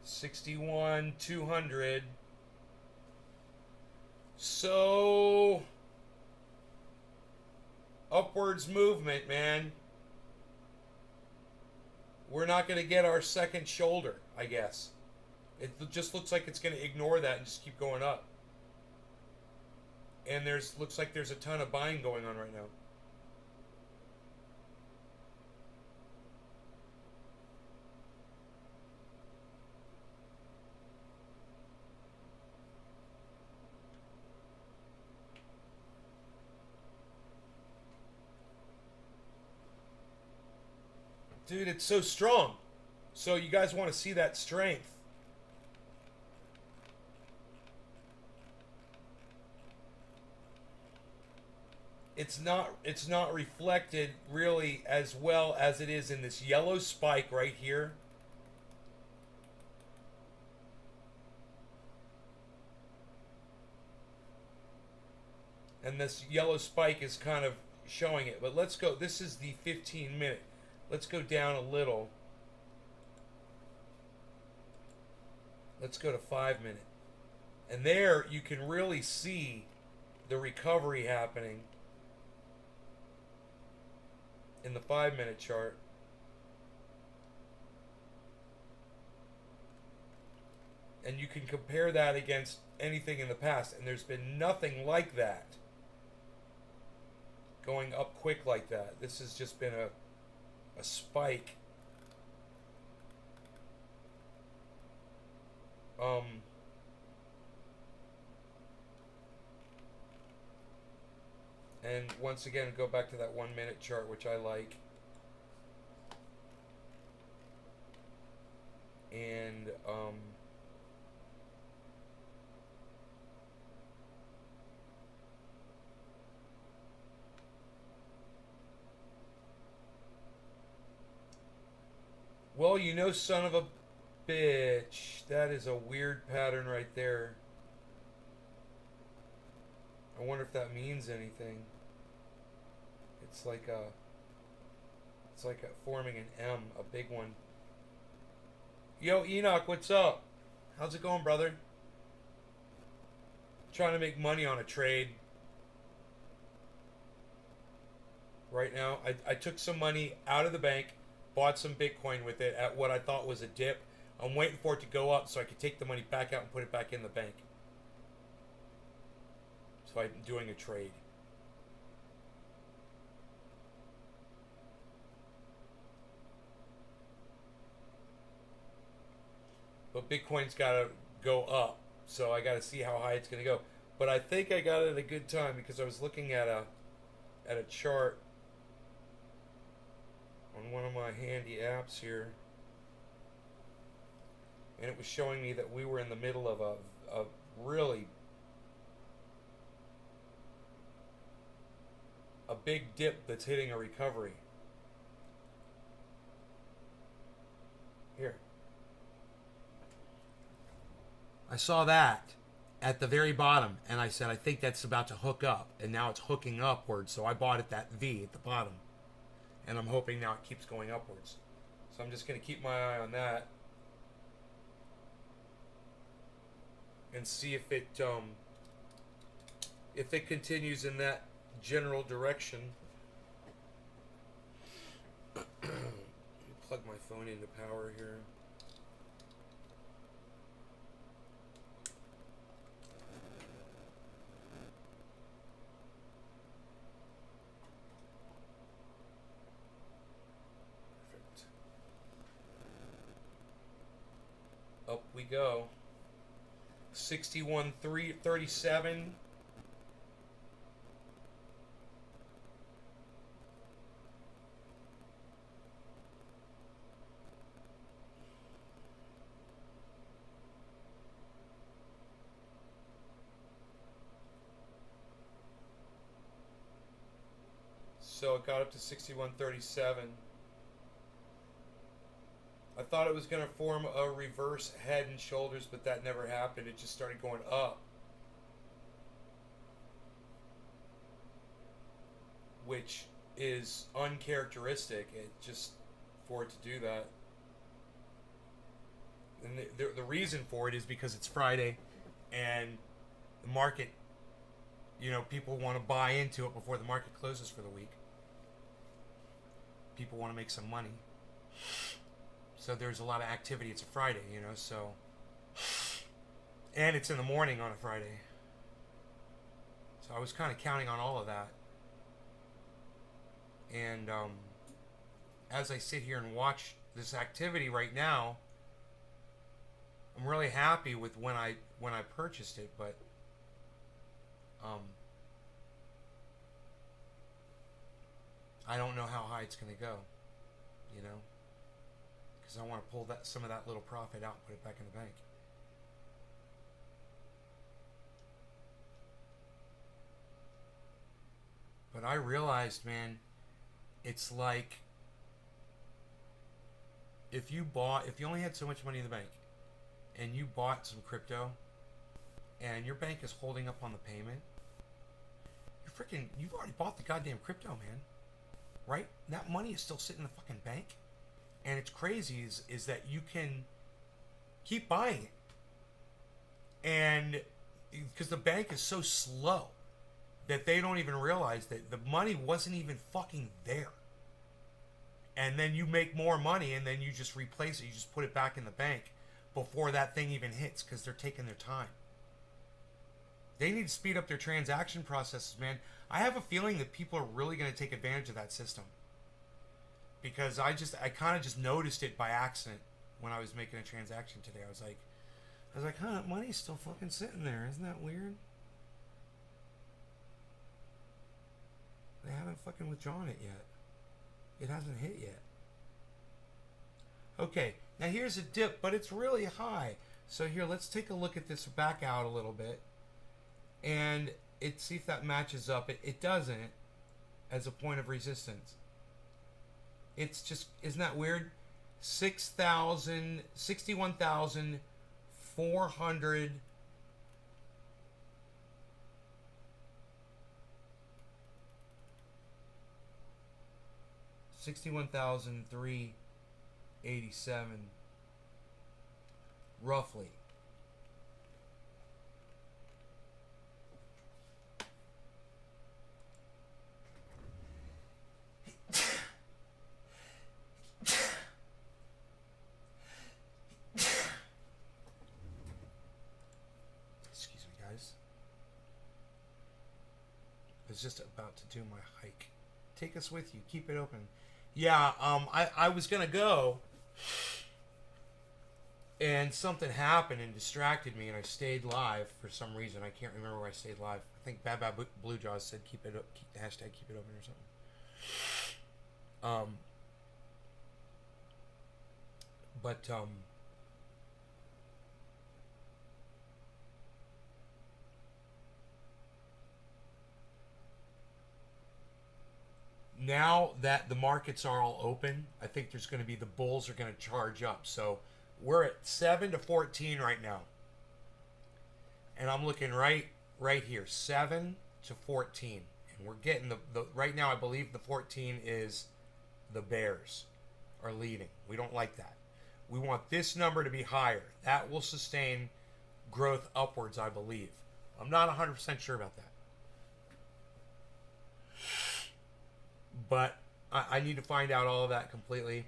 $61, 200. So upwards movement, man. We're not going to get our second shoulder, I guess. It just looks like it's going to ignore that and just keep going up. And looks like there's a ton of buying going on right now. Dude, it's so strong. So you guys want to see that strength. It's not reflected really as well as it is in this yellow spike right here. And this yellow spike is kind of showing it. But let's go. This is the 15-minute. Let's go down a little. Let's go to 5-minute. And there you can really see the recovery happening in the 5-minute chart. And you can compare that against anything in the past, and there's been nothing like that going up quick like that. This has just been a spike. And once again, go back to that 1 minute chart, which I like. And well, you know, son of a bitch, that is a weird pattern right there. I wonder if that means anything. It's like a forming an M, a big one. Yo, Enoch, what's up? How's it going, brother? Trying to make money on a trade right now. I took some money out of the bank, bought some Bitcoin with it at what I thought was a dip. I'm waiting for it to go up so I could take the money back out and put it back in the bank. So I'm doing a trade. But Bitcoin's got to go up, so I got to see how high it's going to go. But I think I got it at a good time because I was looking at a chart on one of my handy apps here, and it was showing me that we were in the middle of a really a big dip that's hitting a recovery. Here. I saw that at the very bottom, and I said, I think that's about to hook up, and now it's hooking upwards, so I bought it that V at the bottom, and I'm hoping now it keeps going upwards. So I'm just going to keep my eye on that and see if it continues in that general direction. Plug my phone into power here. Up we go. 61.337. So it got up to 61.37. I thought it was going to form a reverse head and shoulders, but that never happened. It just started going up, which is uncharacteristic. It just for it to do that. And the reason for it is because it's Friday, and the market, you know, people want to buy into it before the market closes for the week. People want to make some money. So there's a lot of activity. It's a Friday, you know, so. And it's in the morning on a Friday. So I was kind of counting on all of that. And as I sit here and watch this activity right now, I'm really happy with when I purchased it, but I don't know how high it's going to go, you know. Because I want to pull some of that little profit out and put it back in the bank. But I realized, man, it's like if you only had so much money in the bank and you bought some crypto and your bank is holding up on the payment, you've already bought the goddamn crypto, man. Right? That money is still sitting in the fucking bank. And it's crazy is that you can keep buying it. And because the bank is so slow that they don't even realize that the money wasn't even fucking there. And then you make more money and then you just replace it. You just put it back in the bank before that thing even hits because they're taking their time. They need to speed up their transaction processes, man. I have a feeling that people are really going to take advantage of that system. Because I kind of just noticed it by accident when I was making a transaction today. I was like, huh, that money's still fucking sitting there. Isn't that weird? They haven't fucking withdrawn it yet. It hasn't hit yet. Okay, now here's a dip, but it's really high. So here, let's take a look at this back out a little bit. And see if that matches up. It doesn't as a point of resistance. It's just, isn't that weird? 61,400. $61,387 roughly. Excuse me, guys. I was just about to do my hike. Take us with you. Keep it open. Yeah, I was gonna go, and something happened and distracted me, and I stayed live for some reason. I can't remember where I stayed live. I think Bad Bad Blue Jaws said keep it up, hashtag keep it open or something. Now that the markets are all open, I think there's going to be the bulls are going to charge up. So we're at 7 to 14 right now, and I'm looking right here, 7 to 14, and we're getting the right now. I believe the 14 is the bears are leading. We don't like that. We want this number to be higher. That will sustain growth upwards, I believe. I'm not 100% sure about that. But I need to find out all of that completely.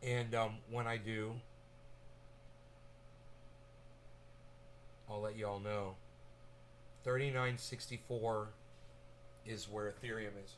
And when I do, I'll let you all know. 39.64 is where Ethereum is.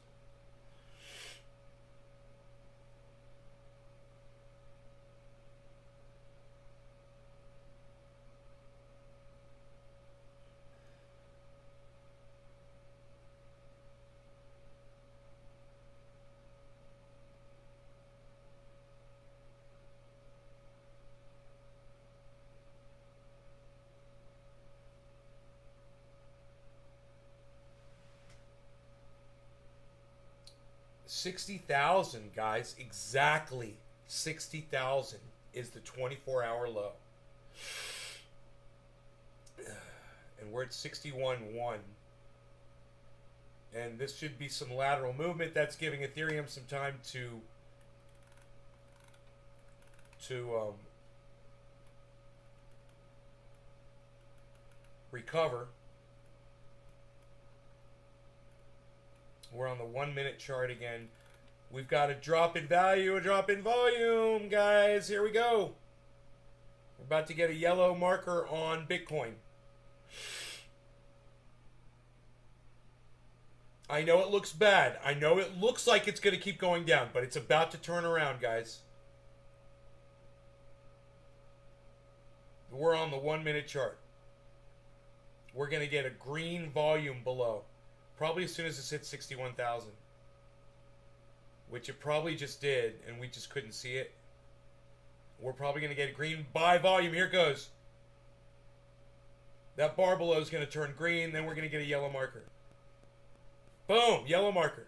$60,000, guys. Exactly 60,000 is the 24-hour low. And we're at 61.1. And this should be some lateral movement. That's giving Ethereum some time to recover. We're on the 1 minute chart again. We've got a drop in value, a drop in volume, guys. Here we go. We're about to get a yellow marker on Bitcoin. I know it looks bad. I know it looks like it's going to keep going down, but it's about to turn around, guys. We're on the 1 minute chart. We're going to get a green volume below. Probably as soon as this hits 61,000. Which it probably just did, and we just couldn't see it. We're probably going to get a green buy volume. Here it goes. That bar below is going to turn green, then we're going to get a yellow marker. Boom! Yellow marker.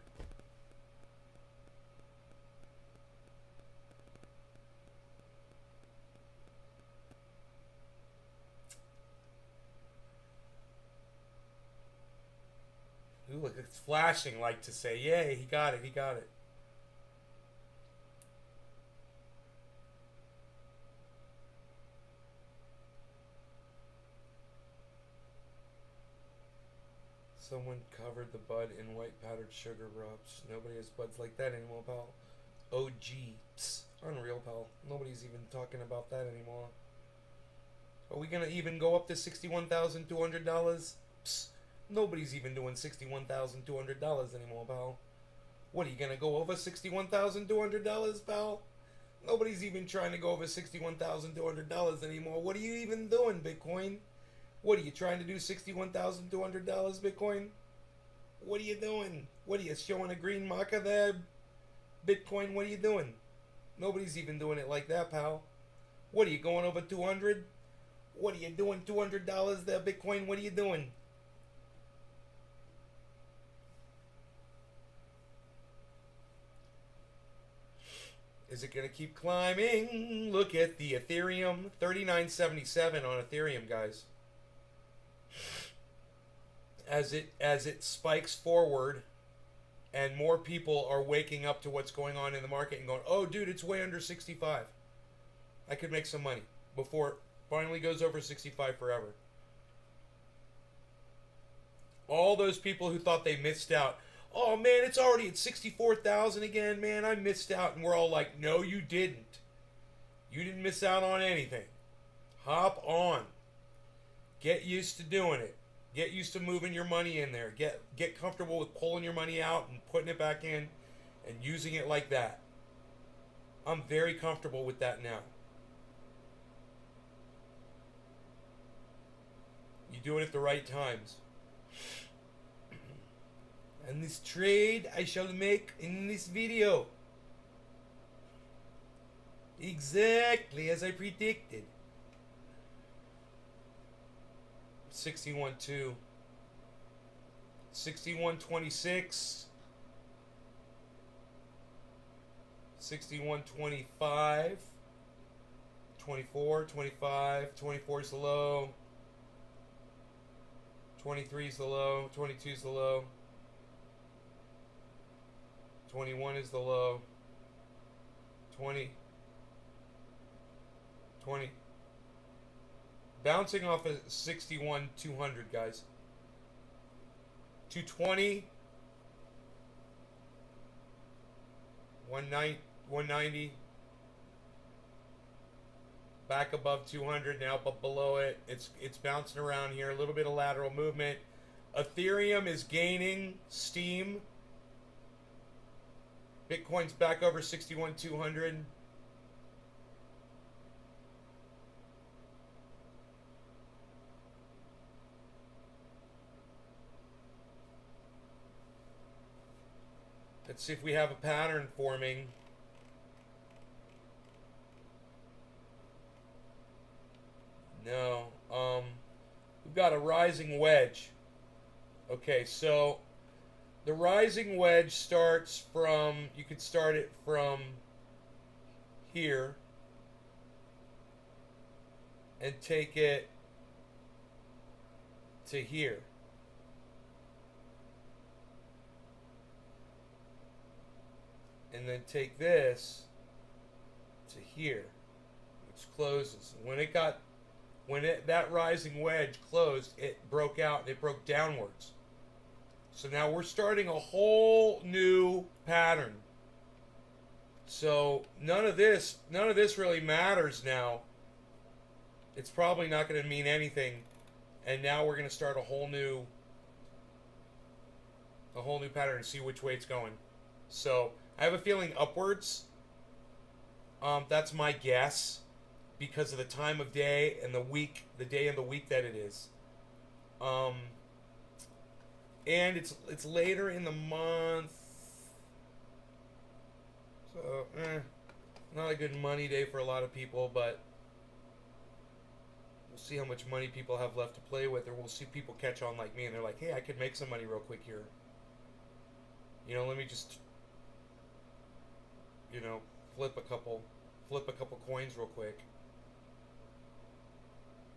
Ooh, look, it's flashing like to say, yay, he got it, he got it. Someone covered the bud in white powdered sugar rubs. Nobody has buds like that anymore, pal. OG. Psst. Unreal, pal. Nobody's even talking about that anymore. Are we gonna even go up to $61,200? Nobody's even doing $61,200 anymore, pal. What, are you gonna go over $61,200, pal? Nobody's even trying to go over $61,200 anymore. What are you even doing, Bitcoin? What, are you trying to do $61,200, Bitcoin? What are you doing? What, are you showing a green marker there, Bitcoin? What are you doing? Nobody's even doing it like that, pal. What, are you going over 200? What are you doing, $200 there, Bitcoin? What are you doing? Is it going to keep climbing? Look at the Ethereum. 39.77 on Ethereum, guys. As it spikes forward and more people are waking up to what's going on in the market and going, oh, dude, it's way under 65. I could make some money before it finally goes over 65 forever. All those people who thought they missed out. Oh, man, it's already at 64,000 again, man. I missed out. And we're all like, no, you didn't. You didn't miss out on anything. Hop on. Get used to doing it. Get used to moving your money in there. Get comfortable with pulling your money out and putting it back in and using it like that. I'm very comfortable with that now. You do it at the right times. And this trade I shall make in this video. Exactly as I predicted. 61.2. 61.26. 61.25. 24, 25. 24 is the low. 23 is the low. 22 is the low. 21 is the low. 20. Bouncing off of 61,200, guys. 220. 190. Back above 200 now, but below it. It's bouncing around here. A little bit of lateral movement. Ethereum is gaining steam. Bitcoin's back over 61,200. Let's see if we have a pattern forming. No. We've got a rising wedge. Okay, so the rising wedge starts from, you could start it from here and take it to here. And then take this to here, which closes. That rising wedge closed, it broke out and it broke downwards. So now we're starting a whole new pattern. So none of this really matters now. It's probably not going to mean anything. And now we're going to start a whole new pattern and see which way it's going. So I have a feeling upwards. That's my guess because of the time of day and the week, the day and the week that it is. And it's later in the month, so not a good money day for a lot of people, but we'll see how much money people have left to play with, or we'll see people catch on like me and they're like, hey, I could make some money real quick here. You know, let me just, you know, flip a couple coins real quick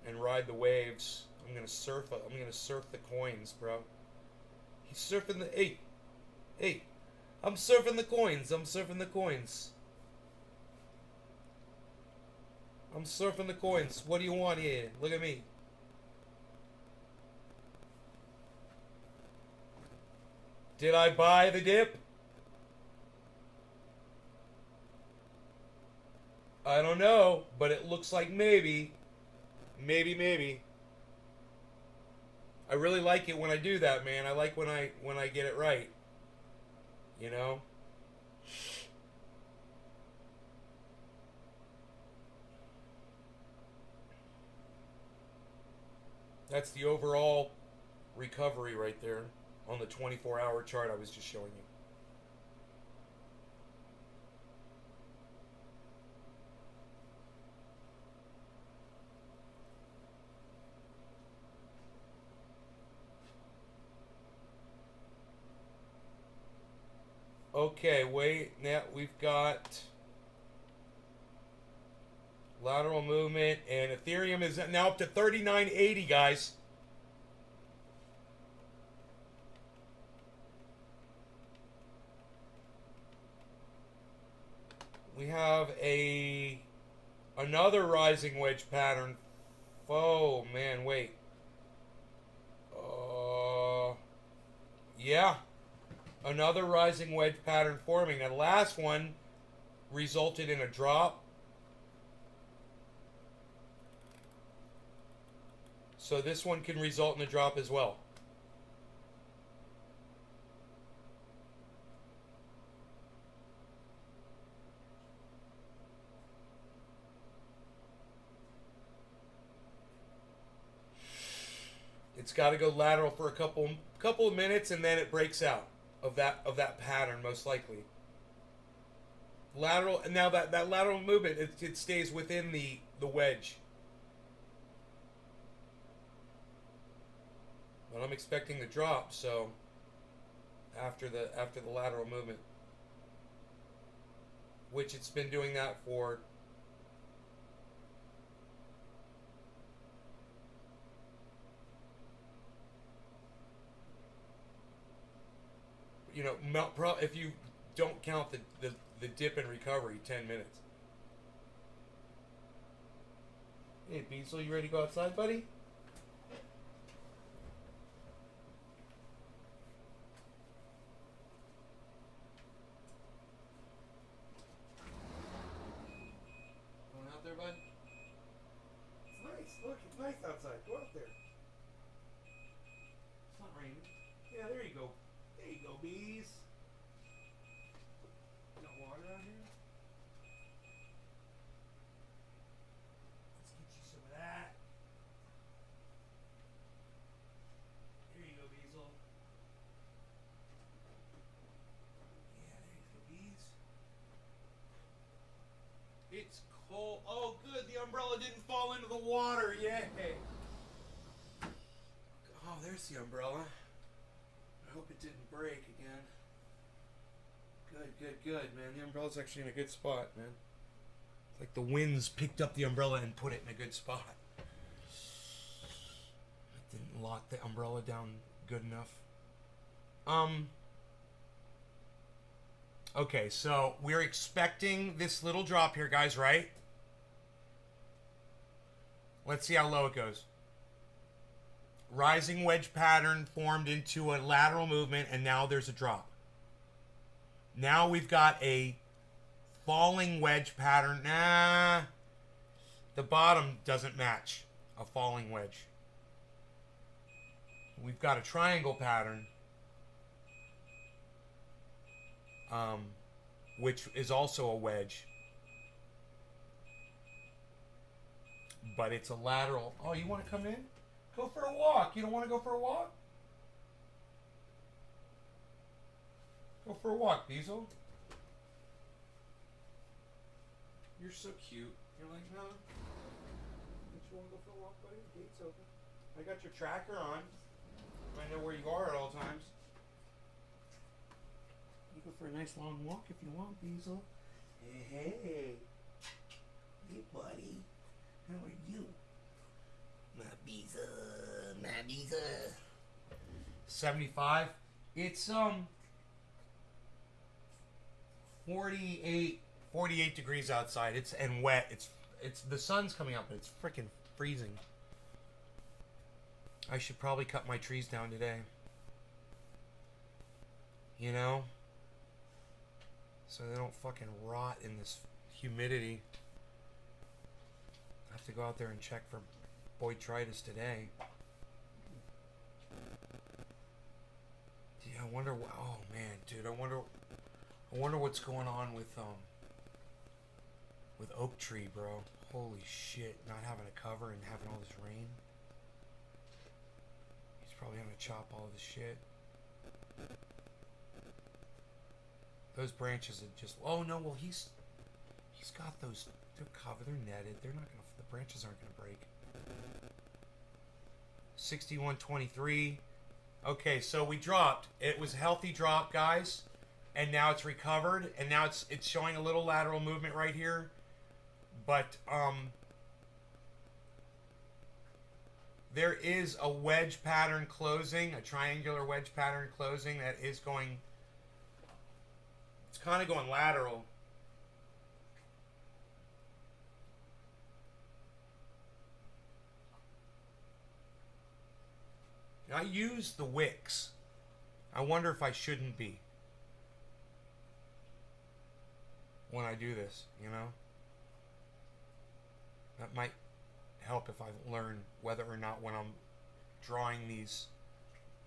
and ride the waves. I'm gonna surf the coins, bro. He's surfing the hey, I'm surfing the coins. I'm surfing the coins. I'm surfing the coins. What do you want here? Look at me. Did I buy the dip? I don't know, but it looks like maybe. Maybe. I really like it when I do that, man. I like when I get it right. You know? That's the overall recovery right there on the 24-hour chart I was just showing you. Okay, wait. Now we've got lateral movement, and Ethereum is now up to 3980, guys. We have another rising wedge pattern. Oh man, wait. Yeah. Another rising wedge pattern forming. That last one resulted in a drop. So this one can result in a drop as well. It's got to go lateral for a couple of minutes, and then it breaks out of that pattern, most likely. Lateral, and now that lateral movement, it stays within the wedge. But I'm expecting the drop, so after the lateral movement, which it's been doing that for. You know, if you don't count the dip and recovery, 10 minutes. Hey, Beazle, you ready to go outside, buddy? Going out there, bud? It's nice. Look, it's nice outside. Go out there. It's not raining. Yeah, there you go. There you go, bees. Got water out here? Let's get you some of that. There you go, Beazle. Yeah, there you go, bees. It's cold. Oh, good. The umbrella didn't fall into the water. Yay. Oh, there's the umbrella. I hope it didn't break again. Good, man. The umbrella's actually in a good spot, man. It's like the winds picked up the umbrella and put it in a good spot. It didn't lock the umbrella down good enough. Okay, so we're expecting this little drop here, guys, right? Let's see how low it goes. Rising wedge pattern formed into a lateral movement, and now there's a drop. Now we've got a falling wedge pattern. Nah, the bottom doesn't match a falling wedge. We've got a triangle pattern, which is also a wedge, but it's a lateral. Oh, you want to come in? Go for a walk. You don't want to go for a walk? Go for a walk, Beazle. You're so cute. You're like, no. Don't you want to go for a walk, buddy? The gate's open. I got your tracker on. I know where you are at all times. You go for a nice long walk if you want, Beazle. Hey. Hey, buddy. How are you? My Beazle. 75. It's 48 degrees outside. It's and wet. It's the sun's coming out, but it's freaking freezing. I should probably cut my trees down today. You know? So they don't fucking rot in this humidity. I have to go out there and check for botrytis today. Yeah, I wonder. Oh man, dude, I wonder what's going on with Oak Tree, bro. Holy shit, not having a cover and having all this rain. He's probably gonna chop all this shit. Those branches are just. Oh no, well he's got those. They're covered. They're netted. They're not gonna. The branches aren't gonna break. 61.23. Okay, so we dropped. It was a healthy drop, guys, and now it's recovered, and now it's showing a little lateral movement right here, but there is a wedge pattern closing, a triangular wedge pattern closing that is going. It's kind of going lateral. I use the wicks. I wonder if I shouldn't be when I do this, you know? That might help if I learn whether or not when I'm drawing these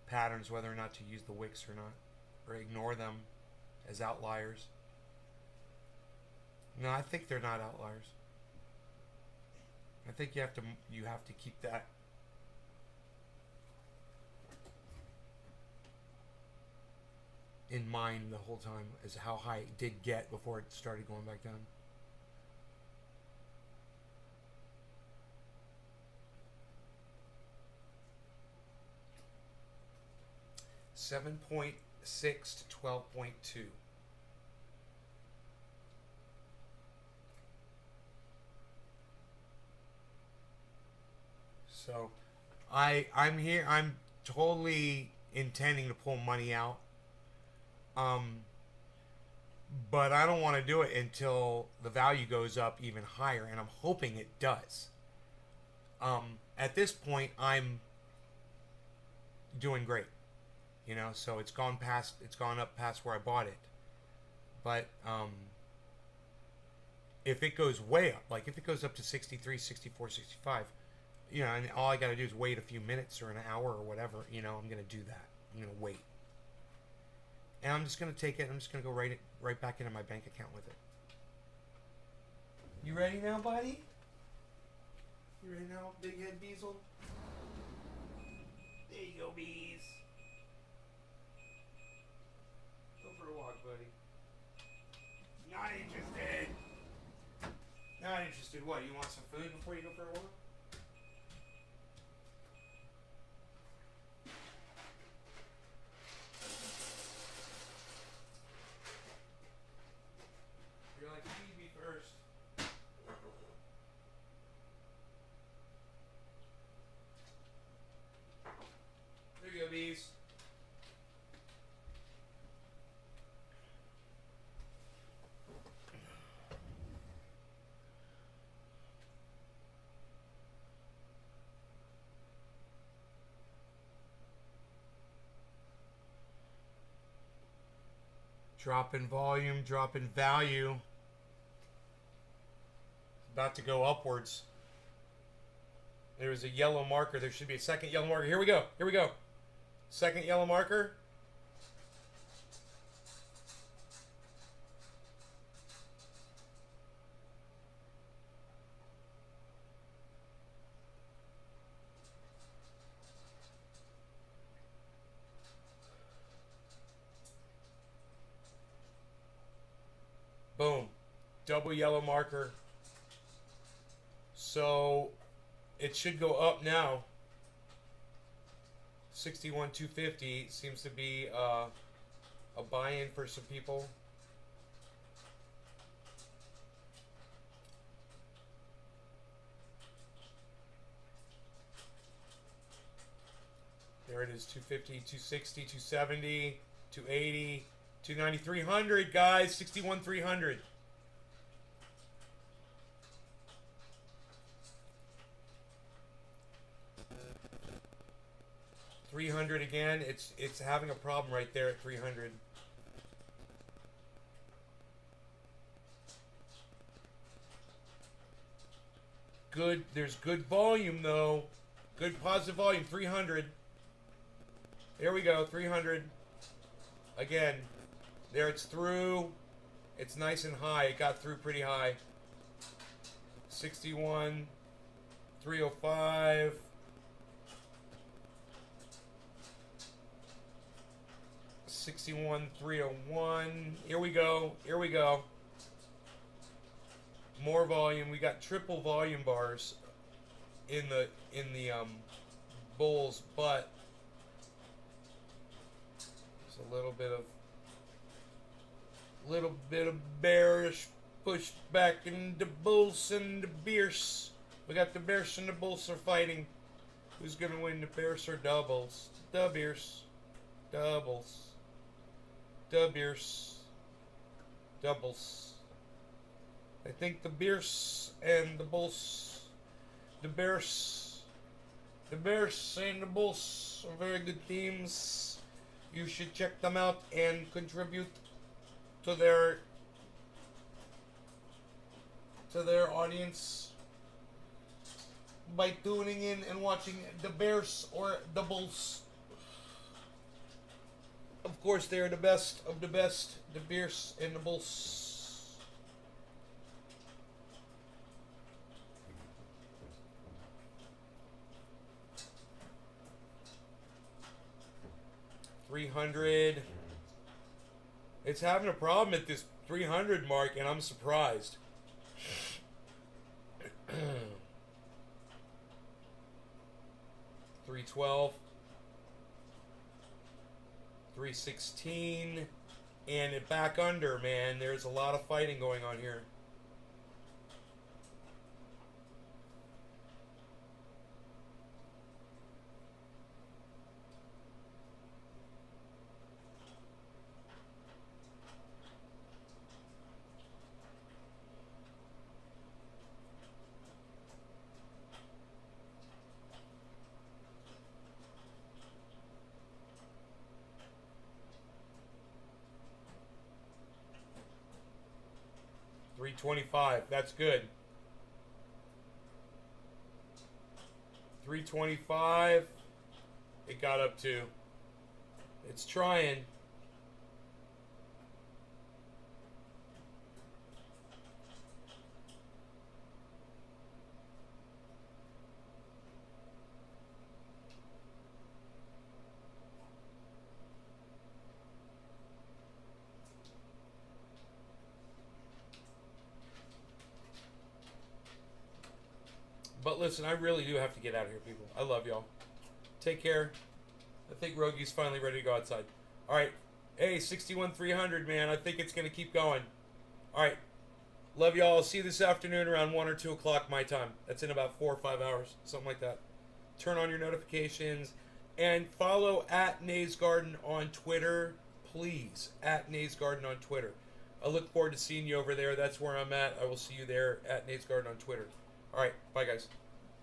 patterns, whether or not to use the wicks or not, or ignore them as outliers. No, I think they're not outliers. I think you have to keep that in mind the whole time, as how high it did get before it started going back down. $7.6 to 12.2. So I'm here. I'm totally intending to pull money out. But I don't want to do it until the value goes up even higher, and I'm hoping it does. At this point, I'm doing great, you know. So it's gone up past where I bought it. But if it goes way up, like if it goes up to 63, 64, 65, you know, and all I got to do is wait a few minutes or an hour or whatever, you know, I'm gonna do that. I'm gonna wait. And I'm just going to take it. I'm just going to go right back into my bank account with it. You ready now, buddy? You ready now, big head Beazle? There you go, Bees. Go for a walk, buddy. Not interested. Not interested. What, you want some food before you go for a walk? You're like, feed me first. There you go, Bees. Drop in volume, drop in value. About to go upwards. There's a yellow marker. There should be a second yellow marker. Here we go. Here we go. Second yellow marker. Boom. Double yellow marker. So it should go up now. 61,250 seems to be a buy-in for some people. There it is, 250, 260, 270, 280, 290, 300, guys, 61,300. 300 again. It's having a problem right there at 300. good volume though. Good positive volume. 300. There we go. 300. Again, there it's through. It's nice and high. It got through pretty high. 61. 305. 61, 301. Here we go. Here we go. More volume. We got triple volume bars in the bull's butt. Just a little bit of bearish push back in the bulls and the bears. We got the bears and the bulls are fighting. Who's gonna win, the bears or doubles? The bears. Doubles. The bears. Doubles. I think the bears and the bulls. The bears and the bulls are very good teams. You should check them out and contribute to their audience by tuning in and watching the Bears or the Bulls. Of course, they are the best of the best, the Bears and the Bulls. $300. It's having a problem at this 300 mark, and I'm surprised. 312, 316, and it back under, man. There's a lot of fighting going on here. $325. That's good. $325. It got up to. It's trying. But listen, I really do have to get out of here, people. I love y'all. Take care. I think Rogi's finally ready to go outside. All right. Hey, 61,300, man. I think it's going to keep going. All right. Love y'all. I'll see you this afternoon around 1 or 2 o'clock my time. That's in about 4 or 5 hours, something like that. Turn on your notifications and follow at Nays Garden on Twitter, please. At Nays Garden on Twitter. I look forward to seeing you over there. That's where I'm at. I will see you there at Nays Garden on Twitter. All right. Bye, guys.